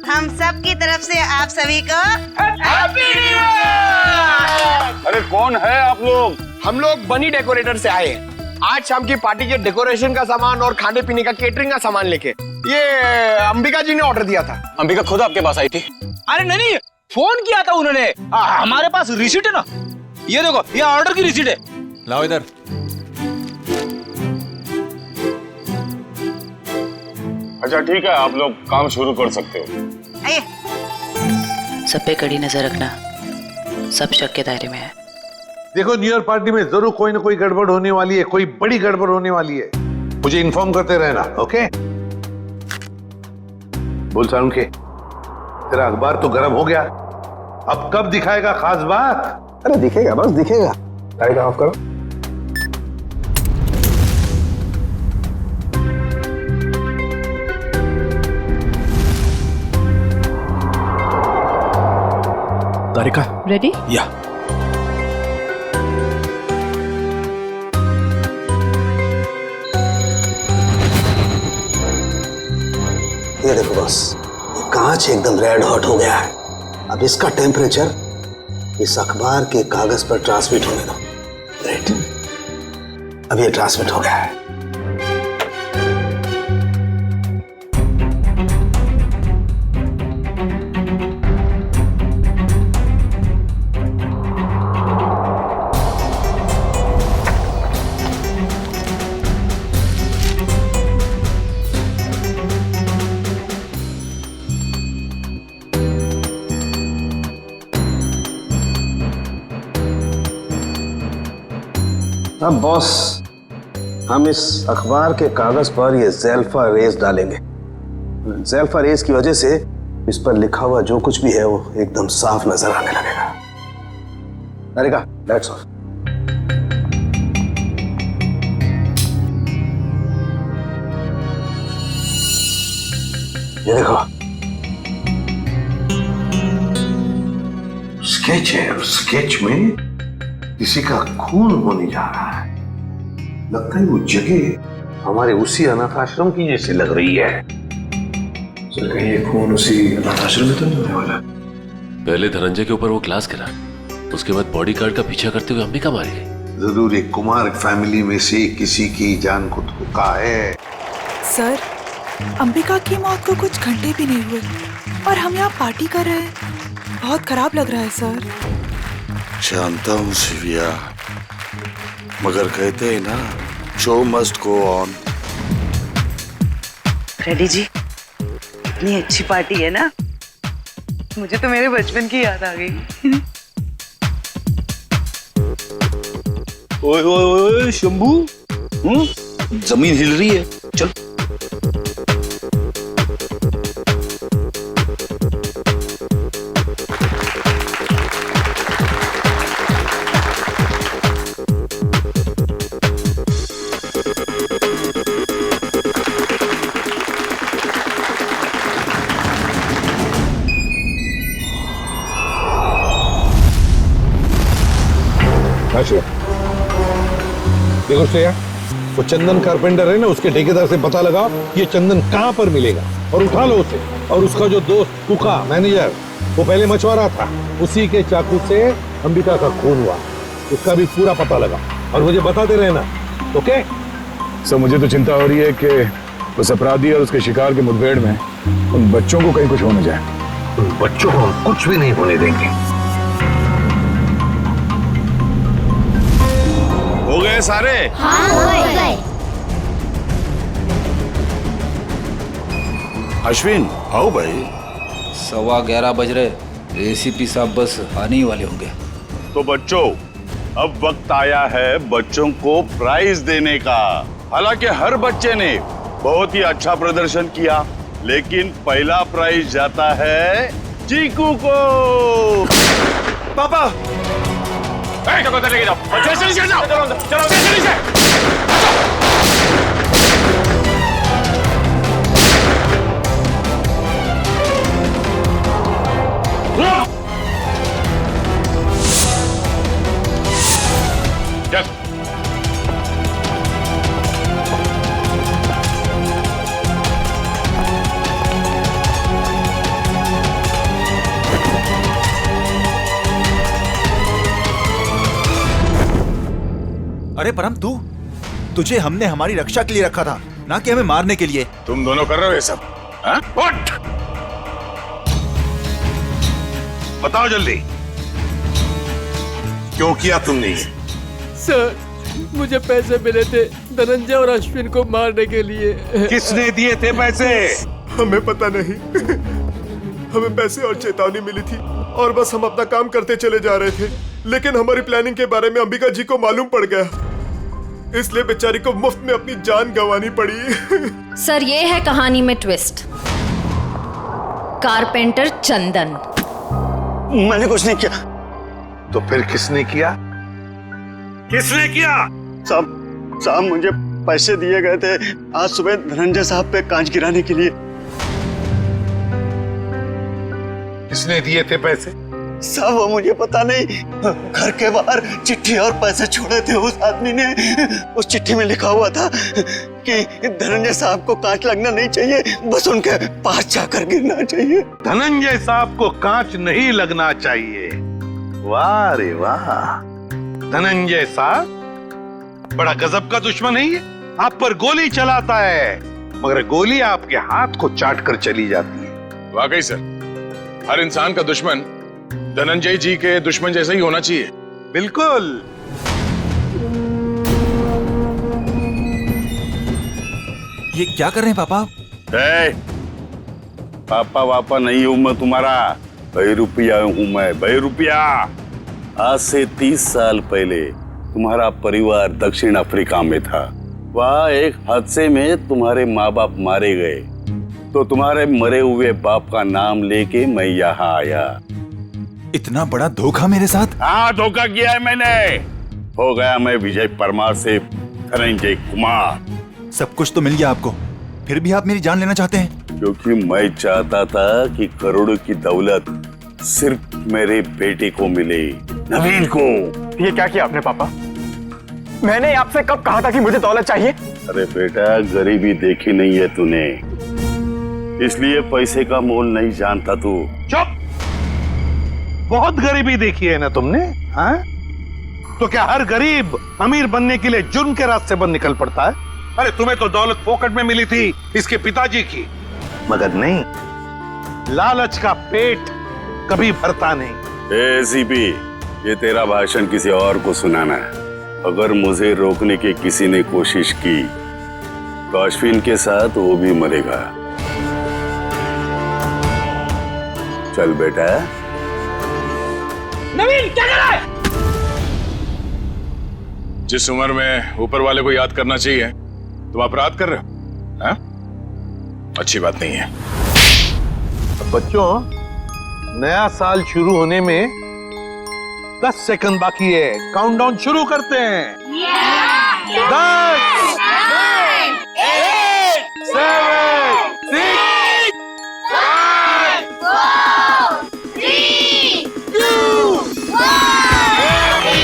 हम सब की तरफ से आप सभी को हैप्पी न्यू ईयर। अरे कौन है आप लोग? हम लोग बनी डेकोरेटर से आए हैं। आज शाम की पार्टी के डेकोरेशन का सामान और खाने पीने का केटरिंग का सामान लेके। ये अंबिका जी ने ऑर्डर दिया था। अंबिका खुद आपके पास आई थी? अरे नहीं, फोन किया था उन्होंने। हमारे पास रिसीट है ना, ये देखो, ये ऑर्डर की रिसीट है। लाओ इधर। अच्छा ठीक है, आप लोग काम शुरू कर सकते हो। सब पे कड़ी नजर रखना, सब शक के दायरे में है। देखो, न्यू ईयर पार्टी में जरूर कोई ना कोई गड़बड़ होने वाली है, कोई बड़ी गड़बड़ होने वाली है। मुझे इन्फॉर्म करते रहना, ओके? बोल सारुण के, तेरा अखबार तो गर्म हो गया, अब कब दिखाएगा खास बात? अरे दिखेगा, बस दिखेगा। लाइट ऑफ करो। तारिका रेडी? या। ये देखो बस, ये कांच एकदम रेड हॉट हो गया है। अब इसका टेम्परेचर इस अखबार के कागज पर ट्रांसमिट होने दो। ग्रेट, अब ये ट्रांसमिट हो गया है। अब बॉस, हम इस अखबार के कागज पर ये ज़ेल्फा रेस डालेंगे। ज़ेल्फा रेस की वजह से इस पर लिखा हुआ जो कुछ भी है वो एकदम साफ नजर आने लगेगा। तारिका, लाइट्स ऑफ। ये देखो, स्केच है और स्केच में किसी का खून होने जा रहा है। लगता है वो जगह हमारे उसी अनाथ आश्रम की जैसी लग रही है। सर, कहीं ये खून उसी अनाथ आश्रम में तो नहीं होने वाला? पहले धनंजय के ऊपर वो ग्लास गिरा, उसके बाद बॉडीगार्ड का पीछा करते हुए अंबिका मारी गई। जरूर एक कुमार फैमिली में से किसी की जान को धोखा है। सर, अंबिका की मौत को कुछ घंटे भी नहीं हुए और हम यहाँ पार्टी कर रहे हैं। बहुत खराब लग रहा है सर। जानता हूँ शिविया, मगर कहते हैं ना, show must go on. Reddy ji, इतनी अच्छी पार्टी है ना, मुझे तो मेरे बचपन की याद आ गई। ओए ओए ओए शंभू, जमीन हिल रही है, चल। देखो श्रेया, वो चंदन कारपेंटर है ना, उसके ठेकेदार से पता लगाओ ये चंदन कहाँ पर मिलेगा और उठा लो उसे। और उसका जो दोस्त कुका मैनेजर, वो पहले मछुआरा था, उसी के चाकू से अंबिका का खून हुआ, उसका भी पूरा पता लगा और मुझे बताते रहना, ओके? सर, मुझे तो चिंता हो रही है कि उस अपराधी और उसके शिकार के मुठभेड़ में उन बच्चों को कहीं कुछ हो न जाए। उन बच्चों को हम कुछ भी नहीं होने देंगे। हो गए सारे? हाँ, हो गए। अश्विन, आओ भाई। 11:15 बज रहे, एसीपी साहब बस आने ही वाले होंगे। तो बच्चों, अब वक्त आया है बच्चों को प्राइज देने का। हालांकि हर बच्चे ने बहुत ही अच्छा प्रदर्शन किया, लेकिन पहला प्राइज जाता है चीकू को। पापा लेके जाओ, चलो अरे परम, तुझे हमने हमारी रक्षा के लिए रखा था, ना कि हमें मारने के लिए। तुम दोनों कर रहे हो ये सब? हाँ? उठ! बताओ जल्दी, क्यों किया तुमने ये? सर, मुझे पैसे मिले थे धनंजय और अश्विन को मारने के लिए। किसने दिए थे पैसे? हमें पता नहीं। हमें पैसे और चेतावनी मिली थी और बस हम अपना काम करते चले जा रहे थे, लेकिन हमारी प्लानिंग के बारे में अंबिका जी को मालूम पड़ गया, इसलिए बेचारी को मुफ्त में अपनी जान गंवानी पड़ी। सर, ये है कहानी में ट्विस्ट। कारपेंटर चंदन। मैंने कुछ नहीं किया। तो फिर किसने किया? किसने किया? साहब मुझे पैसे दिए गए थे आज सुबह धनंजय साहब पे कांच गिराने के लिए। किसने दिए थे पैसे? साहब वो मुझे पता नहीं, घर के बाहर चिट्ठी और पैसे छोड़े थे उस आदमी ने। उस चिट्ठी में लिखा हुआ था कि धनंजय साहब को कांच लगना नहीं चाहिए, बस उनके पास जाकर गिरना चाहिए। धनंजय साहब को कांच नहीं लगना चाहिए। वाह रे वाह, धनंजय साहब बड़ा गजब का दुश्मन है ये। आप पर गोली चलाता है, मगर गोली आपके हाथ को चाट कर चली जाती है। वाकई सर, हर इंसान का दुश्मन धनंजय जी के दुश्मन जैसा ही होना चाहिए। बिल्कुल। ये क्या कर रहे हैं पापा? पापा वापा नहीं हूं मैं तुम्हारा, बहरूपिया हूं मैं, बहरूपिया। आज से 30 साल पहले तुम्हारा परिवार दक्षिण अफ्रीका में था। वहाँ एक हादसे में तुम्हारे माँ बाप मारे गए, तो तुम्हारे मरे हुए बाप का नाम लेके मैं यहाँ आया। इतना बड़ा धोखा मेरे साथ? हाँ, धोखा किया है मैंने। हो गया मैं विजय परमार से धनंजय कुमार। सब कुछ तो मिल गया आपको, फिर भी आप मेरी जान लेना चाहते हैं? क्योंकि मैं चाहता था कि करोड़ों की दौलत सिर्फ मेरे बेटे को मिले, नवीन को। ये क्या किया आपने पापा? मैंने आपसे कब कहा था कि मुझे दौलत चाहिए? अरे बेटा, गरीबी देखी नहीं है तूने, इसलिए पैसे का मोल नहीं जानता तू। चुप! बहुत गरीबी देखी है ना तुमने? हाँ? तो क्या हर गरीब अमीर बनने के लिए जुर्म के रास्ते पर निकल पड़ता है? अरे तुम्हें तो दौलत फोकट में मिली थी इसके पिताजी की, मगर नहीं, लालच का पेट कभी भरता नहीं। सीपी, ये तेरा भाषण किसी और को सुनाना है। अगर मुझे रोकने की किसी ने कोशिश की तो अश्विन के साथ वो भी मरेगा। चल बेटा। नवीन, क्या कर रहा है? जिस उम्र में ऊपर वाले को याद करना चाहिए तुम अपराध कर रहे हो, हाँ? अच्छी बात नहीं है। बच्चों, नया साल शुरू होने में 10 सेकंड बाकी है। काउंटडाउन शुरू करते हैं। 10, 9, 8, 7, 6, 5, 4, 3, 2, 1।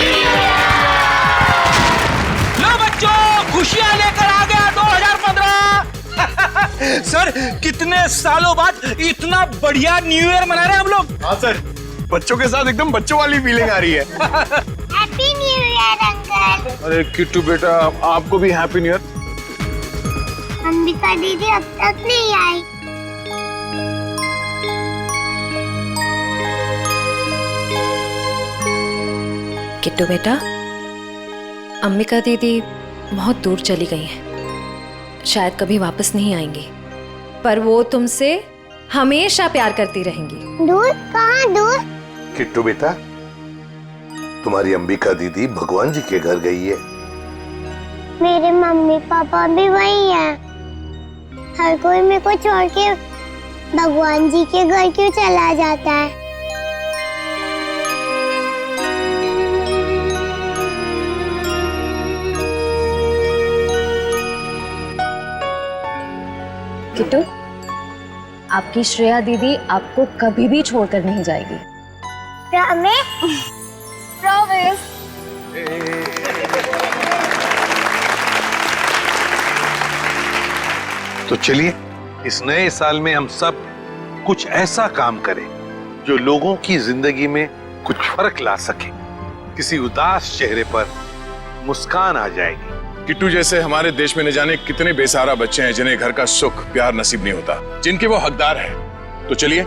लो बच्चों, खुशियां लेकर आ गया 2015। सर, कितने सालों बाद इतना बढ़िया न्यू ईयर मना रहे हैं हम लोग। हाँ सर, बच्चों के साथ एकदम बच्चों वाली फीलिंग आ रही है। Happy new year uncle. अरे किट्टू बेटा, आपको भी हैप्पी न्यू ईयर। अंबिका दीदी अब तक नहीं आई। किट्टू बेटा, अंबिका दीदी बहुत दूर चली गई हैं, शायद कभी वापस नहीं आएंगी, पर वो तुमसे हमेशा प्यार करती रहेंगी। दूर? कहाँ दूर? किट्टू बेटा, तुम्हारी अंबिका दीदी भगवान जी के घर गई है। मेरे मम्मी पापा भी वही हैं। हर कोई मेरे को छोड़ के भगवान जी के घर क्यों चला जाता है? किट्टू, आपकी श्रेया दीदी आपको कभी भी छोड़कर नहीं जाएगी। प्रॉमिस? प्रॉमिस। तो चलिए इस नए साल में हम सब कुछ ऐसा काम करें जो लोगों की जिंदगी में कुछ फर्क ला सके। किसी उदास चेहरे पर मुस्कान आ जाएगी। किट्टू जैसे हमारे देश में न जाने कितने बेसहारा बच्चे हैं जिन्हें घर का सुख प्यार नसीब नहीं होता, जिनके वो हकदार हैं। तो चलिए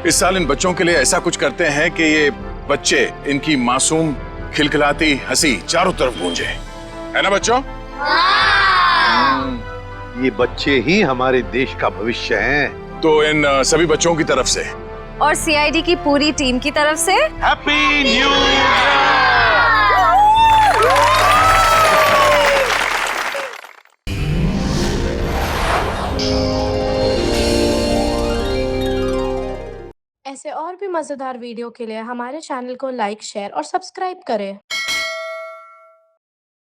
इस साल इन बच्चों के लिए ऐसा कुछ करते हैं कि ये बच्चे, इनकी मासूम खिलखिलाती हंसी चारों तरफ गूंजे, है ना बच्चों? ये बच्चे ही हमारे देश का भविष्य हैं। तो इन सभी बच्चों की तरफ से और सीआईडी की पूरी टीम की तरफ से हैप्पी न्यू ईयर। ऐसे और भी मजेदार वीडियो के लिए हमारे चैनल को लाइक, शेयर और सब्सक्राइब करें।